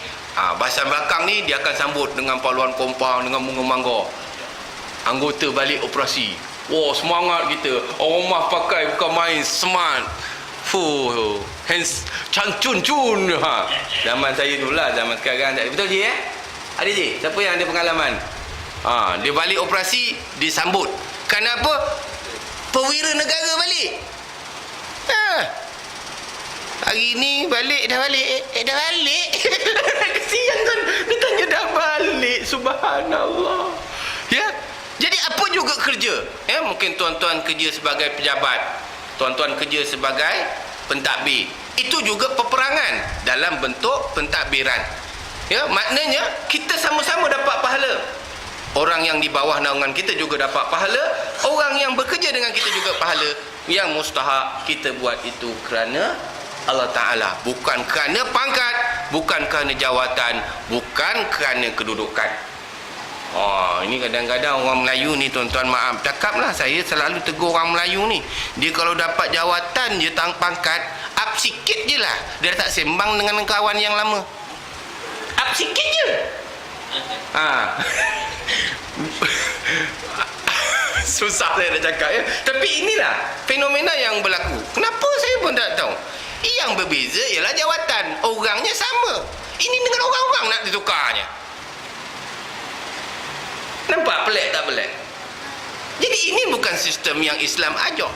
[SPEAKER 1] bahasan belakang ni dia akan sambut dengan paluan kompang, dengan bunga mangga. Anggota balik operasi, semangat kita. Orang rumah pakai bukan main, smart. Hands cun. Zaman saya dulu lah, zaman sekarang tak. Betul je ada je. Siapa yang ada pengalaman? Dia balik operasi, disambut. Kenapa? Perwira negara balik. Hari ni balik, dah balik. Dah balik. Kesian kan, dia tanya dah balik. Subhanallah. Ya. Jadi apa juga kerja? Mungkin tuan-tuan kerja sebagai pejabat, tuan-tuan kerja sebagai pentadbir. Itu juga peperangan dalam bentuk pentadbiran. Ya, maknanya kita sama-sama dapat pahala. Orang yang di bawah naungan kita juga dapat pahala. Orang yang bekerja dengan kita juga pahala. Yang mustahak kita buat itu kerana Allah Ta'ala. Bukan kerana pangkat, bukan kerana jawatan, bukan kerana kedudukan. Ini kadang-kadang orang Melayu ni tuan-tuan, maaf cakaplah, saya selalu tegur orang Melayu ni. Dia kalau dapat jawatan, dia pangkat, up sikit je lah. Dia tak sembang dengan kawan yang lama. Up sikit je. Susah saya nak cakap ya. Tapi inilah fenomena yang berlaku. Kenapa saya pun tak tahu. Yang berbeza ialah jawatan. Orangnya sama. Ini dengan orang-orang nak ditukarnya. Nampak pelik tak pelik? Jadi ini bukan sistem yang Islam ajar.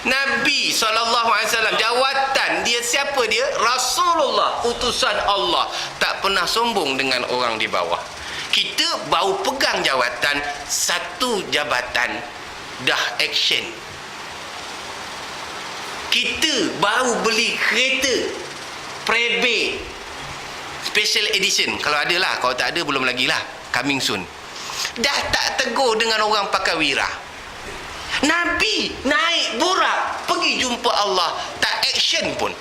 [SPEAKER 1] Nabi SAW, jawatan dia siapa dia? Rasulullah, utusan Allah. Tak pernah sombong dengan orang di bawah. Kita baru pegang jawatan, satu jabatan dah action. Kita baru beli kereta Prebe special edition. Kalau ada lah, kalau tak ada belum lagi lah, coming soon. Dah tak tegur dengan orang pakai wira. Nabi naik burak pergi jumpa Allah, tak action pun.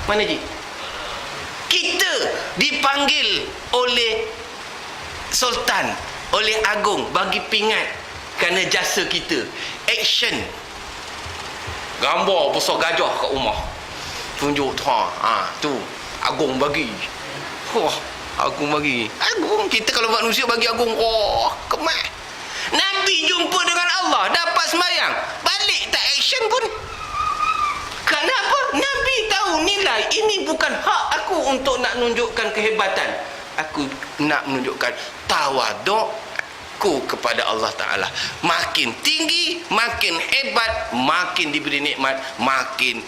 [SPEAKER 1] Mana je? Kita dipanggil oleh Sultan, oleh Agung bagi pingat kerana jasa kita. Action. Gambar besar gajah kat rumah, tunjuk tu Agung bagi. Agung bagi. Agung, kita kalau manusia bagi Agung, kemat. Nabi jumpa dengan Allah, dapat sembahyang, balik tak action pun. Kenapa? Nabi tahu nilai ini bukan hak aku untuk nak menunjukkan kehebatan. Aku nak menunjukkan tawadukku kepada Allah Ta'ala. Makin tinggi, makin hebat, makin diberi nikmat, makin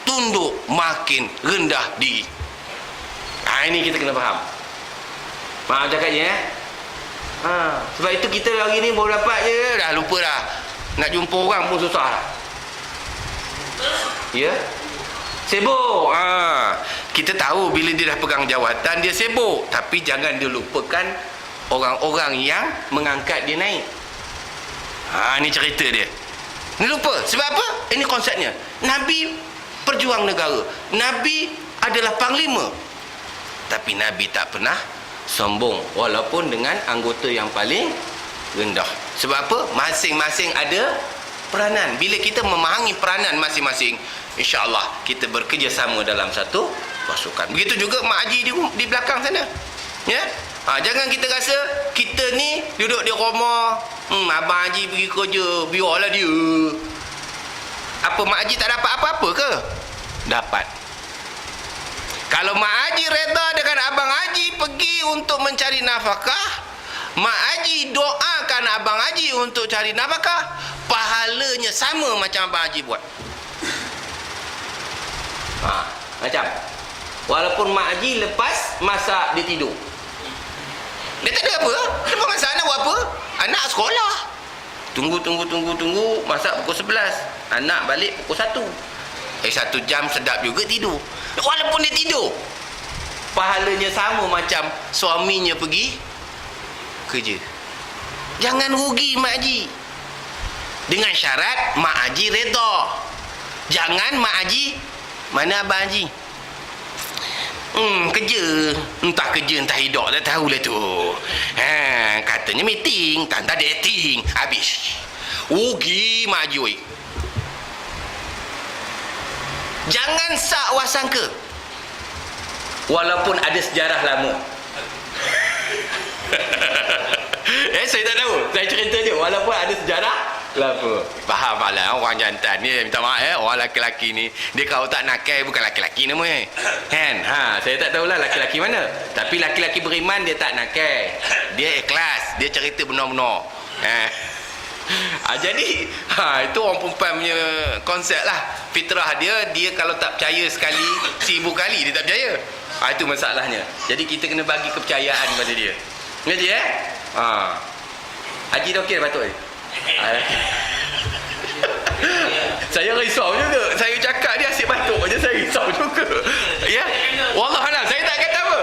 [SPEAKER 1] tunduk, makin rendah diri. Ini kita kena faham. Maaf cakapnya, sebab itu kita hari ni baru dapat je, dah lupa dah. Nak jumpa orang pun susah dah. Ya, sibuk. Kita tahu bila dia dah pegang jawatan dia sibuk, tapi jangan dia lupakan orang-orang yang mengangkat dia naik. Ni cerita dia. Ni lupa. Sebab apa? Ini konsepnya. Nabi perjuang negara. Nabi adalah panglima. Tapi Nabi tak pernah sombong walaupun dengan anggota yang paling rendah. Sebab apa? Masing-masing ada peranan. Bila kita memahami peranan masing-masing, insya-Allah kita bekerjasama dalam satu pasukan. Begitu juga Mak Haji di belakang sana. Ya? Jangan kita rasa kita ni duduk di rumah, Abang Haji pergi kerja, biarlah dia. Apa Mak Haji tak dapat apa-apa ke? Dapat. Kalau Mak Haji reda dengan Abang Haji pergi untuk mencari nafkah, Mak Haji doakan Abang Haji untuk cari nafkah, pahalanya sama macam Abang Haji buat. Macam walaupun Mak Haji lepas masak dia tidur, dia tak ada apa. Lepas masak anak buat apa? Anak sekolah. Tunggu masak pukul 11, anak balik pukul 1. 1 jam sedap juga tidur. Walaupun dia tidur, pahalanya sama macam suaminya pergi kerja. Jangan rugi Mak Haji. Dengan syarat Mak Haji reda. Jangan Mak Haji, mana Abang Haji? Kerja. Entah kerja entah hidup, tak tahulah tu. Katanya meeting, tak ada acting. Habis. Rugi Mak Haji oi. Jangan sak wasangka. Walaupun ada sejarah lama. Saya tak tahu. Saya cerita je. Walaupun ada sejarah lama. Faham lah orang jantan ni. Minta maaf orang lelaki-lelaki ni. Dia kalau tak nakal bukan lelaki-lelaki namanya. Kan? Saya tak tahulah lelaki-lelaki mana. Tapi lelaki-lelaki beriman dia tak nakal. Dia ikhlas. Dia cerita benar-benar. Jadi itu orang perempuan punya konsep lah. Fitrah dia kalau tak percaya sekali 1000 kali dia tak percaya. Itu masalahnya. Jadi kita kena bagi kepercayaan pada dia. Ngerti Haji dah okey patut ni. Saya risau juga. Saya cakap dia asyik batuk je, saya risau juga. Ya. Wallahualam saya tak kata apa.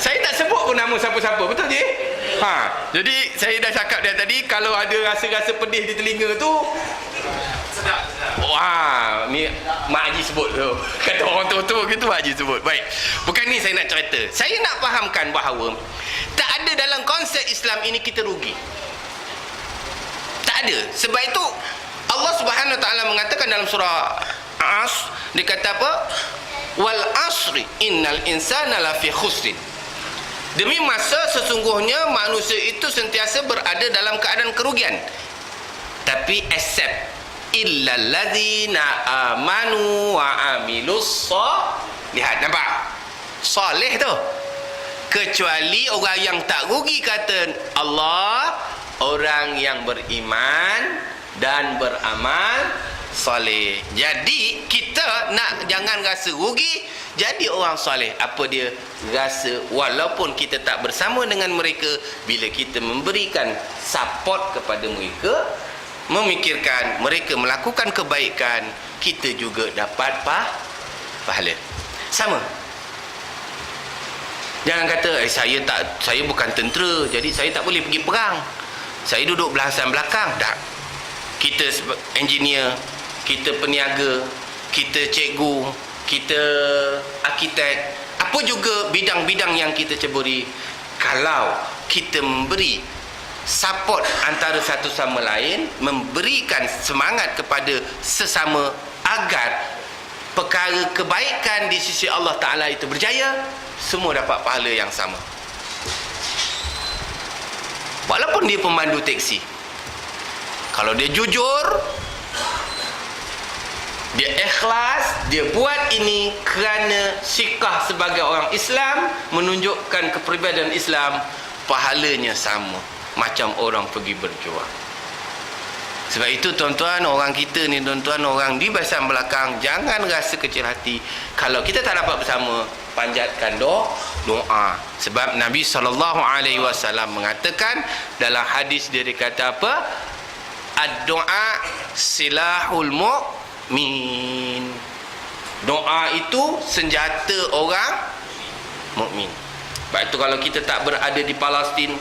[SPEAKER 1] Saya tak sebut pun nama siapa-siapa. Betul je? Jadi saya dah cakap dia tadi, kalau ada rasa-rasa pedih di telinga tu, sedap. Ni Mak Haji sebut tu. Kata orang tua-tua gitu Mak Haji sebut. Baik. Bukan ni saya nak cerita. Saya nak fahamkan bahawa tak ada dalam konsep Islam ini kita rugi. Tak ada. Sebab itu Allah Subhanahu Wa Taala mengatakan dalam surah As, dia kata apa? Wal asri innal insana lafi khusrin. Demi masa sesungguhnya manusia itu sentiasa berada dalam keadaan kerugian. Tapi except illal ladzina amanu wa amilus lihat nampak? Soleh tu. Kecuali orang yang tak rugi kata Allah, orang yang beriman dan beramal soleh. Jadi kita nak jangan rasa rugi, jadi orang soleh. Apa dia rasa walaupun kita tak bersama dengan mereka, bila kita memberikan support kepada mereka, memikirkan mereka melakukan kebaikan, kita juga dapat pahala. Sama. Jangan kata saya bukan tentera, jadi saya tak boleh pergi perang. Saya duduk belasan belakang. Tak. Kita engineer, kita peniaga, kita cikgu, kita arkitek, apa juga bidang-bidang yang kita ceburi, kalau kita memberi support antara satu sama lain, memberikan semangat kepada sesama agar perkara kebaikan di sisi Allah Ta'ala itu berjaya, semua dapat pahala yang sama. Walaupun dia pemandu teksi, kalau dia jujur, dia ikhlas, dia buat ini kerana sikap sebagai orang Islam, menunjukkan kepribadian Islam, pahalanya sama macam orang pergi berjuang. Sebab itu tuan-tuan, orang kita ni tuan-tuan, orang di barisan belakang, jangan rasa kecil hati. Kalau kita tak dapat bersama, panjatkan doa. Sebab Nabi SAW mengatakan dalam hadis, dia kata apa? Ad-doa silahul mu'min. Doa itu senjata orang mukmin. Sebab itu kalau kita tak berada di Palestin,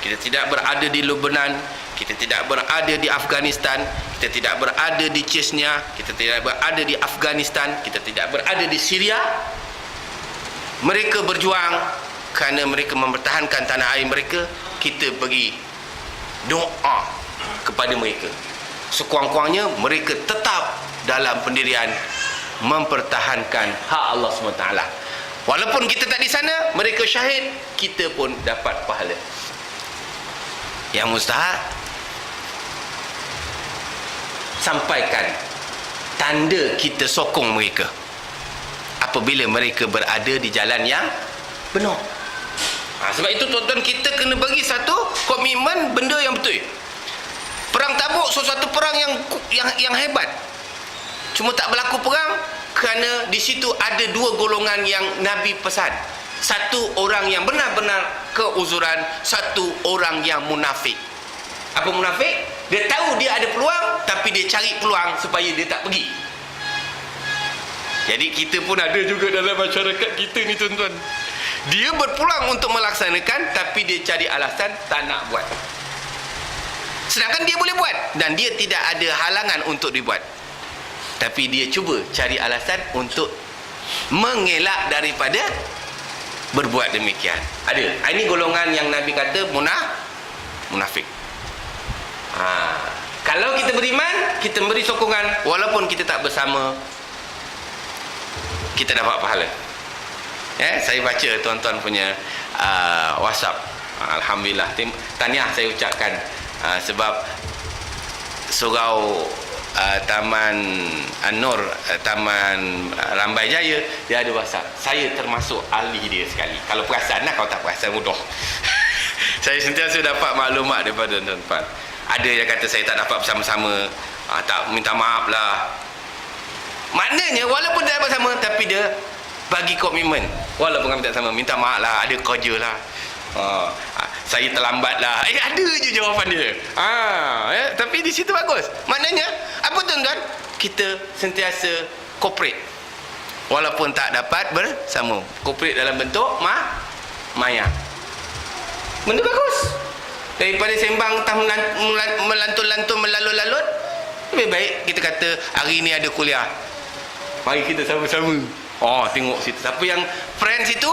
[SPEAKER 1] kita tidak berada di Lebanon, kita tidak berada di Afghanistan, kita tidak berada di Chechnya, kita tidak berada di Afghanistan, kita tidak berada di Syria, mereka berjuang kerana mereka mempertahankan tanah air mereka, kita bagi doa kepada mereka. Sekurang-kurangnya mereka tetap dalam pendirian mempertahankan hak Allah SWT. Walaupun kita tak di sana, mereka syahid, kita pun dapat pahala. Yang mustahak, sampaikan tanda kita sokong mereka apabila mereka berada di jalan yang benar. Sebab itu tuan-tuan, kita kena bagi satu komitmen benda yang betul. Perang Tabuk sesuatu perang yang hebat. Cuma tak berlaku perang kerana di situ ada dua golongan yang Nabi pesan. Satu orang yang benar-benar keuzuran, satu orang yang munafik. Apa munafik? Dia tahu dia ada peluang, tapi dia cari peluang supaya dia tak pergi. Jadi kita pun ada juga dalam masyarakat kita ni tuan-tuan. Dia berpeluang untuk melaksanakan, tapi dia cari alasan tak nak buat. Sedangkan dia boleh buat dan dia tidak ada halangan untuk dibuat. Tapi dia cuba cari alasan untuk mengelak daripada berbuat demikian. Ada. Ini golongan yang Nabi kata munafik. Kalau kita beriman, kita beri sokongan, walaupun kita tak bersama, kita dapat pahala. Saya baca tuan-tuan punya WhatsApp. Alhamdulillah, tahniah saya ucapkan sebab surau Taman An-Nur, Taman Rambai Jaya, dia ada WhatsApp. Saya termasuk ahli dia sekali. Kalau perasan lah, kalau tak perasan mudah. Saya sentiasa dapat maklumat daripada tuan-tuan. Ada yang kata saya tak dapat bersama-sama, tak, minta maaf lah. Maknanya walaupun tak dapat sama, tapi dia bagi komitmen. Walaupun kami tak sama, minta maaf lah, ada kerja lah, saya terlambat lah, ada je jawapan dia. Tapi di situ bagus. Maknanya apa tuan-tuan? Kita sentiasa cooperate walaupun tak dapat bersama. Cooperate dalam bentuk maya. Benda bagus. Daripada sembang entah melantun-lantun, melalut-lalut, lebih baik kita kata hari ni ada kuliah, mari kita sama-sama. Tengok situ siapa yang friends itu,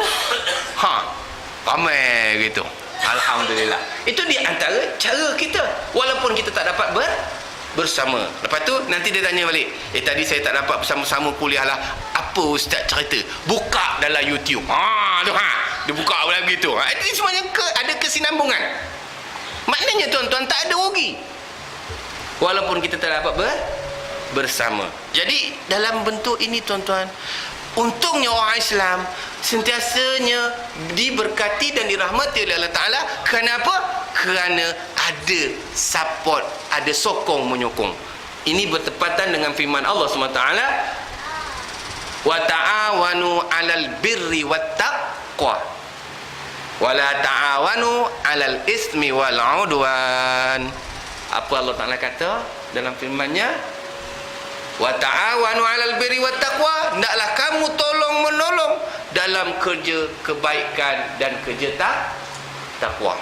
[SPEAKER 1] ramai gitu. Alhamdulillah. Itu di antara cara kita, walaupun kita tak dapat bersama. Lepas tu nanti dia tanya balik, tadi saya tak dapat bersama-sama kuliah lah, apa ustaz cerita? Buka dalam YouTube. Dia buka dalam gitu. Ini semuanya ada kesinambungan. Maknanya tuan-tuan, tak ada rugi walaupun kita tak dapat bersama. Jadi dalam bentuk ini tuan-tuan, untungnya orang Islam sentiasanya diberkati dan dirahmati oleh Allah Ta'ala. Kenapa? Kerana ada support, ada sokong menyokong. Ini bertepatan dengan firman Allah SWT, wa ta'awanu 'alal birri wat taqwa wa la ta'awanu 'alal ismi wal 'udwan. Apa Allah Ta'ala kata dalam firman-Nya? Wa ta'awanu 'alal birri wat taqwa, hendaklah kamu tolong menolong dalam kerja kebaikan dan kerja takwa.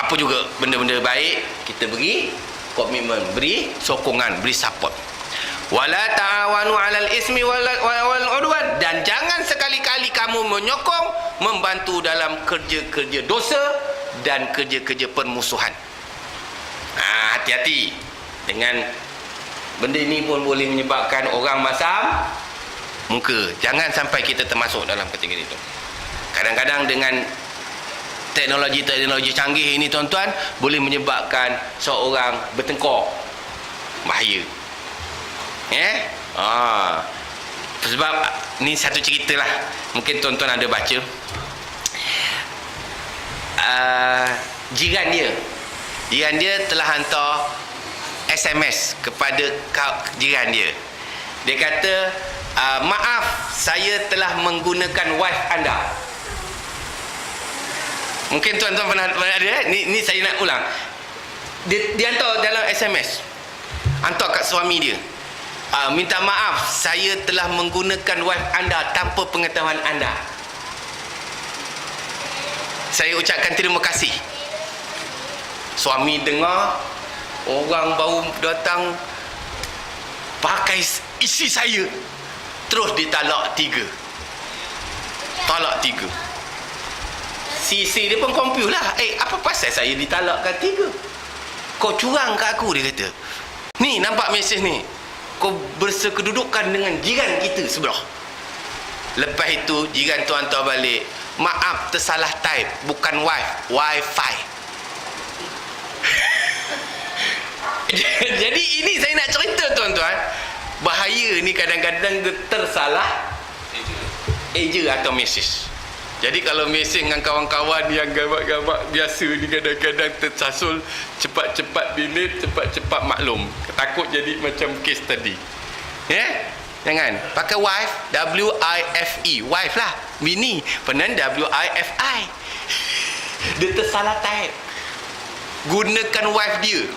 [SPEAKER 1] Apa juga benda-benda baik, kita beri komitmen, beri sokongan, beri support. Wala ta'awanu 'alal ismi wal udwan, dan jangan sekali-kali kamu menyokong membantu dalam kerja-kerja dosa dan kerja-kerja permusuhan. Hati-hati dengan benda ini, pun boleh menyebabkan orang masam muka. Jangan sampai kita termasuk dalam kategori itu. Kadang-kadang dengan teknologi canggih ini tuan-tuan, boleh menyebabkan seorang bertengkar. Bahaya. Sebab ni satu cerita lah, mungkin tuan-tuan ada baca. Jiran dia telah hantar SMS kepada jiran dia. Dia kata, maaf, saya telah menggunakan wife anda. Mungkin tuan-tuan pernah ada. Ni saya nak ulang. Dia hantar dalam SMS, hantar kat suami dia, minta maaf, saya telah menggunakan wife anda tanpa pengetahuan anda. Saya ucapkan terima kasih. Suami dengar orang baru datang pakai isi saya, terus ditalak 3. Talak 3. Si dia pun confuse lah. Apa pasal saya ditalakkan 3? Kau curang kat aku, dia kata. Ni nampak mesej ni, kau bersekedudukan dengan jiran kita sebelah. Lepas itu jiran tu hantar balik, maaf, tersalah type, bukan wifi. Jadi ini saya nak cerita tuan-tuan, bahaya ni kadang-kadang tersalah eja atau mesej. Jadi kalau mesej dengan kawan-kawan yang gambar-gambar biasa ni, kadang-kadang tersasul, cepat-cepat delete, cepat-cepat maklum. Takut jadi macam kes tadi. Jangan pakai wife, W-I-F-E, wife lah, bini, penan W-I-F-I. Dia tersalah type, gunakan wife dia.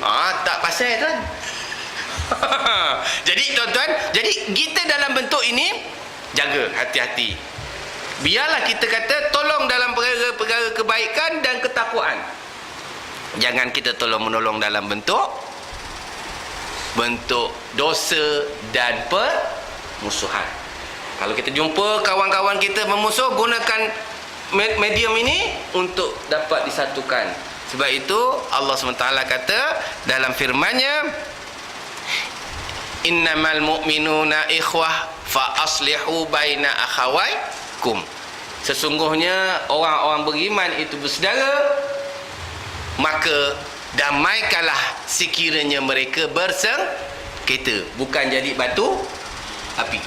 [SPEAKER 1] Tak pasal kan. Jadi tuan-tuan, jadi kita dalam bentuk ini jaga, hati-hati. Biarlah kita kata tolong dalam perkara-perkara kebaikan dan ketakwaan. Jangan kita tolong menolong dalam bentuk dosa dan permusuhan. Kalau kita jumpa kawan-kawan kita memusuh, gunakan medium ini untuk dapat disatukan. Sebab itu Allah SWT kata dalam firman-Nya, innamal mu'minuna ikhwah fa aslihu baina akhawaikum. Sesungguhnya orang-orang beriman itu bersaudara, maka damaikanlah sekiranya mereka bersengketa, bukan jadi batu api.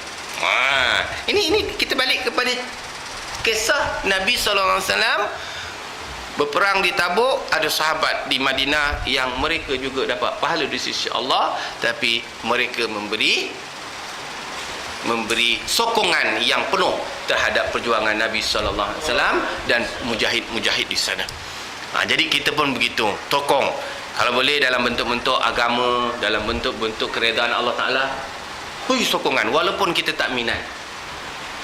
[SPEAKER 1] Ini kita balik kepada kisah Nabi SAW berperang di Tabuk. Ada sahabat di Madinah yang mereka juga dapat pahala di sisi Allah, tapi mereka memberi sokongan yang penuh terhadap perjuangan Nabi SAW dan mujahid-mujahid di sana. Jadi kita pun begitu, tokong. Kalau boleh dalam bentuk-bentuk agama, dalam bentuk-bentuk keredaan Allah Ta'ala, sokongan walaupun kita tak minat.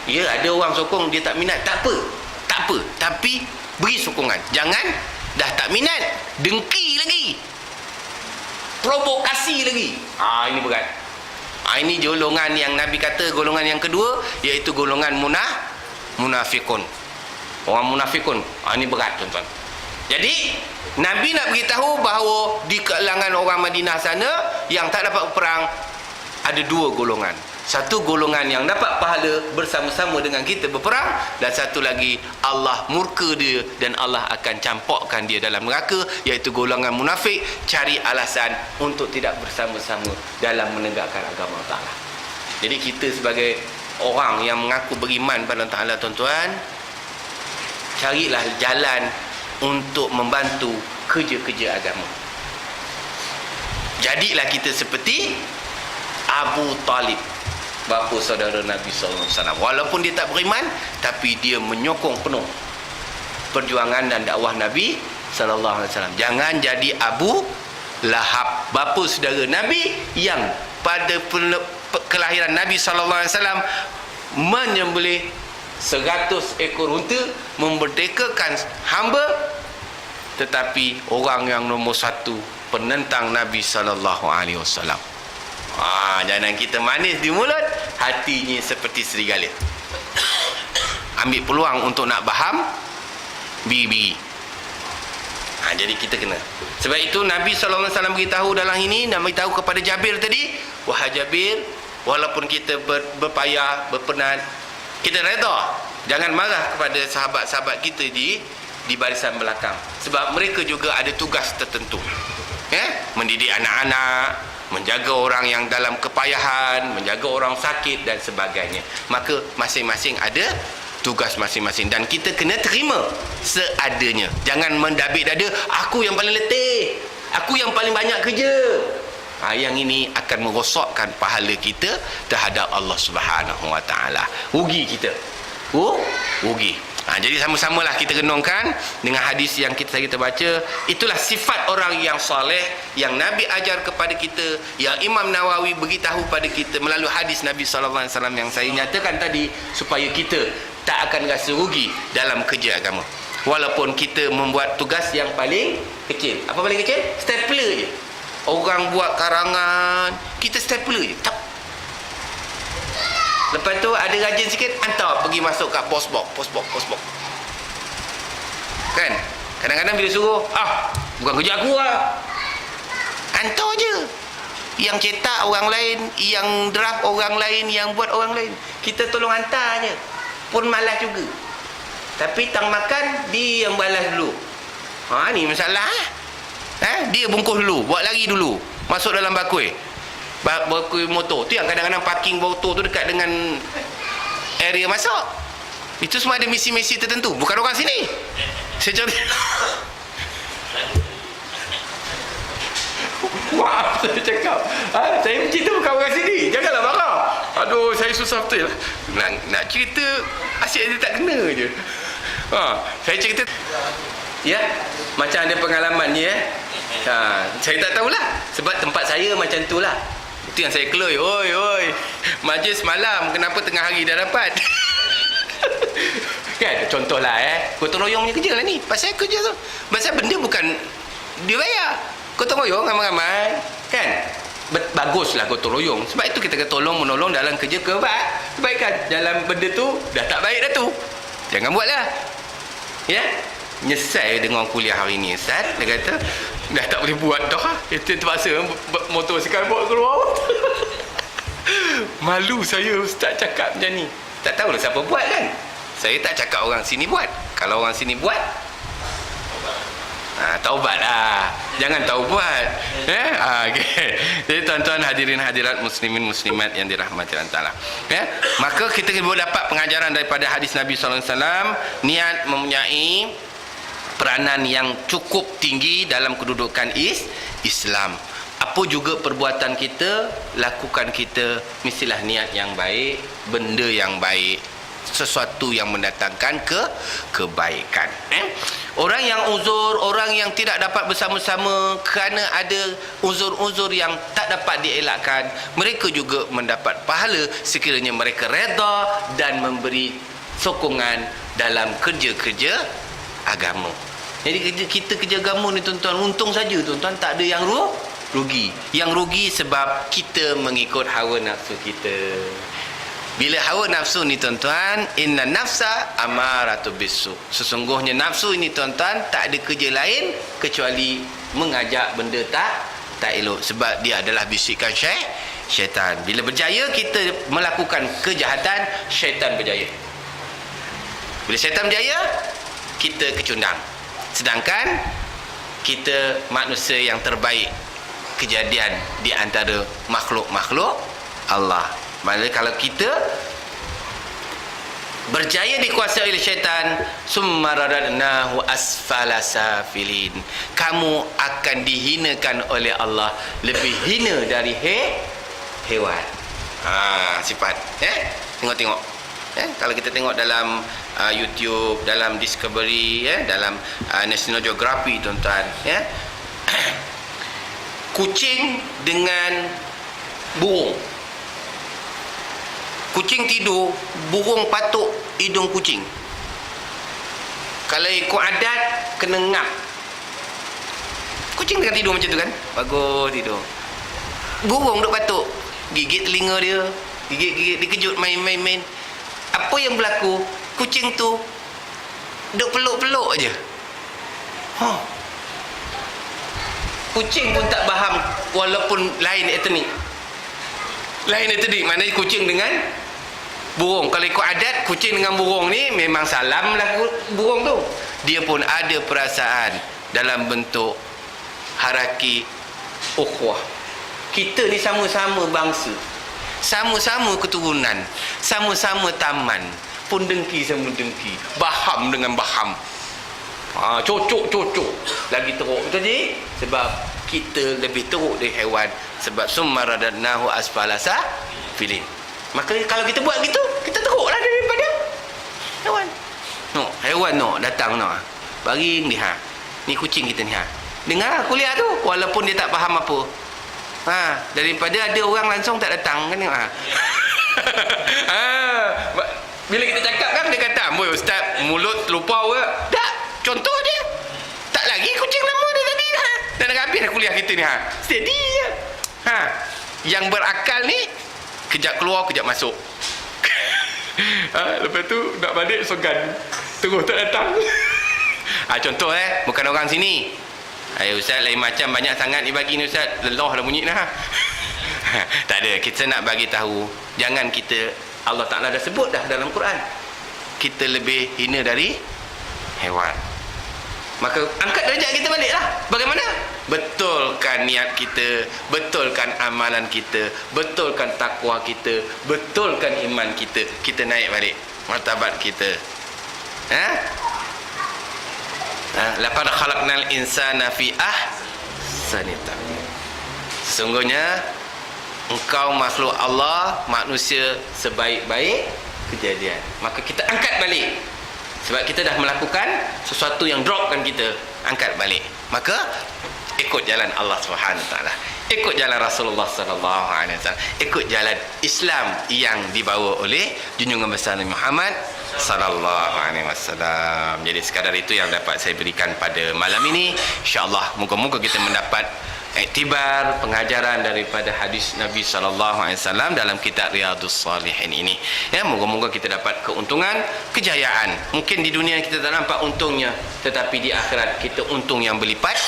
[SPEAKER 1] Ya, ada orang sokong dia tak minat, tak apa, tapi beri sokongan. Jangan dah tak minat, dengki lagi, provokasi lagi. Ini berat. Ini golongan yang Nabi kata golongan yang kedua, iaitu golongan munafikun. Orang munafikun. Ini berat tuan-tuan. Jadi Nabi nak beritahu bahawa di kalangan orang Madinah sana yang tak dapat berperang, ada 2 golongan. Satu golongan yang dapat pahala bersama-sama dengan kita berperang, dan satu lagi Allah murka dia dan Allah akan campakkan dia dalam neraka, iaitu golongan munafik, cari alasan untuk tidak bersama-sama dalam menegakkan agama Allah. Jadi kita sebagai orang yang mengaku beriman pada Allah Ta'ala, tuan-tuan, carilah jalan untuk membantu kerja-kerja agama. Jadilah kita seperti Abu Talib, bapa saudara Nabi SAW. Walaupun dia tak beriman, tapi dia menyokong penuh perjuangan dan dakwah Nabi SAW. Jangan jadi Abu Lahab, bapa saudara Nabi, yang pada kelahiran Nabi SAW menyembelih 100 ekor unta, memerdekakan hamba, tetapi orang yang nombor 1 penentang Nabi SAW. Jangan kita manis di mulut, hatinya seperti serigala. Ambil peluang untuk nak faham, biri. Jadi kita kena. Sebab itu Nabi SAW beritahu dalam ini, Nabi beritahu kepada Jabir tadi, wahai Jabir, walaupun kita berpayah, berpenat, kita reda. Jangan marah kepada sahabat-sahabat kita di barisan belakang. Sebab mereka juga ada tugas tertentu. Mendidik anak-anak, menjaga orang yang dalam kepayahan, menjaga orang sakit dan sebagainya. Maka masing-masing ada tugas masing-masing dan kita kena terima seadanya. Jangan mendabik dada, aku yang paling letih, aku yang paling banyak kerja. Yang ini akan merosakkan pahala kita terhadap Allah Subhanahu Wa Taala. Rugi kita. Rugi. Jadi sama-samalah kita renungkan dengan hadis yang kita baca. Itulah sifat orang yang soleh yang Nabi ajar kepada kita, yang Imam Nawawi beritahu pada kita melalui hadis Nabi SAW yang saya nyatakan tadi, supaya kita tak akan rasa rugi dalam kerja agama. Walaupun kita membuat tugas yang paling kecil. Apa paling kecil? Stapler je. Orang buat karangan, kita stapler je. Tak. Lepas tu ada rajin sikit, hantar pergi masuk kat postbox. Kan? Kadang-kadang bila suruh, bukan kerja aku lah. Hantar je. Yang cetak orang lain, yang draft orang lain, yang buat orang lain. Kita tolong hantar je. Pun malas juga. Tapi tang makan, dia yang balas dulu. Ni masalah. Dia bungkus dulu, buat lagi dulu. Masuk dalam bakul motor tu, yang kadang-kadang parking motor tu dekat dengan area masak. Itu semua ada misi-misi tertentu. Bukan orang sini. Secara maaf saya cakap, saya cerita bukan orang sini. Janganlah marah. Aduh, saya susah betul lah. Nak cerita asyik dia tak kena je. Saya cerita macam ada pengalaman ni. Saya tak tahulah. Sebab tempat saya macam tu lah. Itu yang saya keloi. Oi, majlis malam, kenapa tengah hari dah dapat? Kan, contohlah gotong royong punya kerja lah ni. Pasal kerja tu, pasal benda bukan dia bayar. Gotong royong ramai-ramai, kan? Baguslah gotong royong. Sebab itu kita kena menolong dalam kerja kebaikan. Dalam benda tu dah tak baik dah tu, jangan buatlah. Nyesal dengan kuliah hari ni, Ustaz. Dia kata dah tak boleh buat dah. Itu terpaksa motor sekarang bawa keluar. Malu saya Ustaz cakap macam ni. Tak tahulah siapa buat kan. Saya tak cakap orang sini buat. Kalau orang sini buat, taubatlah. Jangan taubat. Okay. Jadi tuan-tuan hadirin hadirat muslimin muslimat yang dirahmati Allah Taala. Maka kita boleh dapat pengajaran daripada hadis Nabi SAW. Niat mempunyai peranan yang cukup tinggi dalam kedudukan Islam. Apa juga perbuatan kita, lakukan kita mestilah niat yang baik, benda yang baik, sesuatu yang mendatangkan kebaikan. Orang yang uzur, orang yang tidak dapat bersama-sama kerana ada uzur-uzur yang tak dapat dielakkan, mereka juga mendapat pahala sekiranya mereka reda dan memberi sokongan dalam kerja-kerja agama. Jadi kita kerja agama ni tuan-tuan, untung saja tuan-tuan, tak ada yang rugi. Yang rugi sebab kita mengikut hawa nafsu kita. Bila hawa nafsu ni tuan-tuan, inna nafsa amaratu bisu. Sesungguhnya nafsu ini tuan-tuan tak ada kerja lain kecuali mengajak benda tak elok. Sebab dia adalah bisikan syaitan. Bila berjaya kita melakukan kejahatan, syaitan berjaya. Bila syaitan berjaya, kita kecundang. Sedangkan kita manusia yang terbaik kejadian di antara makhluk-makhluk Allah. Maksudnya kalau kita berjaya dikuasai oleh syaitan, summa radadnahu asfala safilin, kamu akan dihinakan oleh Allah lebih hina dari hewan. Sifat tengok-tengok. Kalau kita tengok dalam YouTube, dalam Discovery, dalam National Geographic tuan-tuan, kucing dengan burung. Kucing tidur, burung patuk hidung kucing. Kalau ikut adat, kena ngap. Kucing tengah tidur macam tu kan, bagus tidur. burung duk batuk, gigit telinga dia, gigit dikejut main. Apa yang berlaku? Kucing tu duk peluk-peluk aje. Kucing pun tak faham, walaupun lain etnik. Maknanya kucing dengan burung. Kalau ikut adat, kucing dengan burung ni memang salam lah burung tu. Dia pun ada perasaan dalam bentuk haraki ukhuwah. Kita ni sama-sama bangsa, sama-sama keturunan, sama-sama taman, pun dengki sama dengki, baham dengan baham. Cocok lagi teruk tadi, sebab kita lebih teruk dari haiwan. Sebab summa radadnahu asfala safilin. Maka kalau kita buat gitu, kita teruklah daripada haiwan. Haiwan datang baring ni ni kucing kita ni dengar kuliah tu, walaupun dia tak faham apa. Daripada ada orang langsung tak datang kan. Bila kita cakap kan, dia kata, "Amboi ustaz, mulut lupa ke?" Tak, contoh dia. Tak lagi kucing lama dia tadi Dan dah habis dah kuliah kita ni steady je. Yang berakal ni kejap keluar, kejap masuk. Lepas tu nak balik sogan, terus tak datang. Contoh bukan orang sini. Ustaz, lain macam banyak sangat ni bagi ni ustaz. Lelah dah bunyi dah. Tak ada, kita nak bagi tahu, jangan kita, Allah Ta'ala dah sebut dah dalam Quran, kita lebih hina dari haiwan. Maka angkat darjat kita balik lah. Bagaimana? Betulkan niat kita, betulkan amalan kita, betulkan takwa kita, betulkan iman kita. Kita naik balik martabat kita. Laqad khalaqnal insana fi ahsani taqwim. Sesungguhnya engkau makhluk Allah, manusia sebaik-baik kejadian. Maka kita angkat balik. Sebab kita dah melakukan sesuatu yang dropkan kita, angkat balik. Maka ikut jalan Allah Subhanahu Wa Taala, ikut jalan Rasulullah sallallahu alaihi wasallam, ikut jalan Islam yang dibawa oleh junjungan besar Nabi Muhammad sallallahu alaihi wasallam. Jadi sekadar itu yang dapat saya berikan pada malam ini. Insya-Allah moga-moga kita mendapat iktibar pengajaran daripada hadis Nabi sallallahu alaihi wasallam dalam kitab Riyadhus Shalihin ini. Moga-moga kita dapat keuntungan, kejayaan. Mungkin di dunia kita tak nampak untungnya, tetapi di akhirat kita untung yang berlipat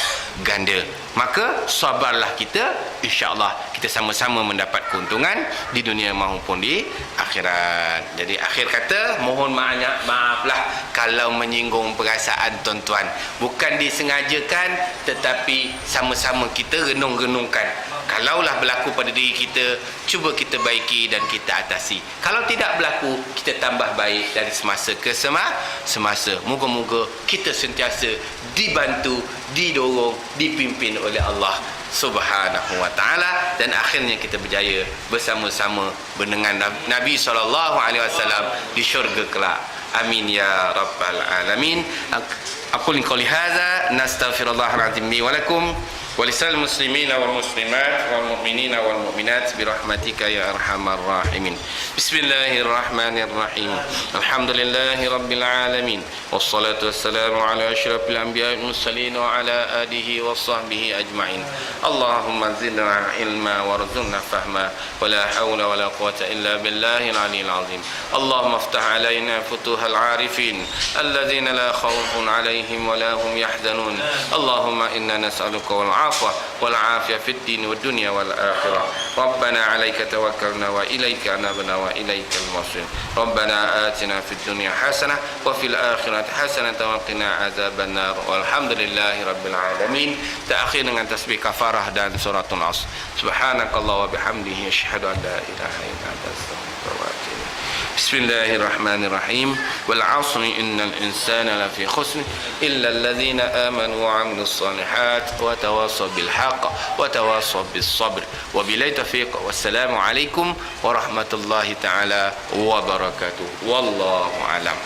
[SPEAKER 1] ganda. Maka sabarlah kita, insya-Allah kita sama-sama mendapat keuntungan di dunia maupun di akhirat. Jadi akhir kata, mohon maaflah kalau menyinggung perasaan tuan-tuan. Bukan disengajakan, tetapi sama-sama kita renung-renungkan. Kalaulah berlaku pada diri kita, cuba kita baiki dan kita atasi. Kalau tidak berlaku, kita tambah baik dari semasa ke semasa. Moga-moga kita sentiasa dibantu, didorong, dipimpin oleh Allah Subhanahu Wa Taala, dan akhirnya kita berjaya bersama-sama dengan Nabi SAW di syurga kelak. Amin ya rabbal alamin. Aku qouli hadza, nastaghfirullahal azim li wa lakum ولسائر المسلمين والمسلمات والمؤمنين والمؤمنات برحمتك يا أرحم الراحمين. بسم الله الرحمن الرحيم. الحمد لله رب العالمين، والصلاة والسلام على أشرف الأنبياء والمرسلين وعلى آله وصحبه أجمعين. اللهم زدنا علما وارزقنا فهما، ولا حول ولا قوة إلا بالله العلي العظيم. اللهم افتح علينا فتوح العارفين الذين لا خوف عليهم ولا هم يحزنون. اللهم إنا نسألك والعافية في الدين والدنيا والآخرة. ربنا عليك توكلنا وإليك أنبنا وإليك المصير. ربنا آتنا في الدنيا حسنة وفي الآخرة حسنة وقنا عذاب النار. والحمد لله رب العالمين. تأخير dengan tasbih kafarah dan suratul Asr. Subhanakallah wa bihamdihi asyhadu an la ilaha illa anta astaghfiruka wa atubu ilaik. Bismillahirrahmanirrahim. Wal 'asri innal insana lafi khusr illa alladhina amanu wa 'amilus shalihat wa tawassaw bil haqq wa tawassaw bis sabr. Wa billahi taufiq. Wassalamu alaikum warahmatullahi taala wabarakatuh. Wallahu a'lam.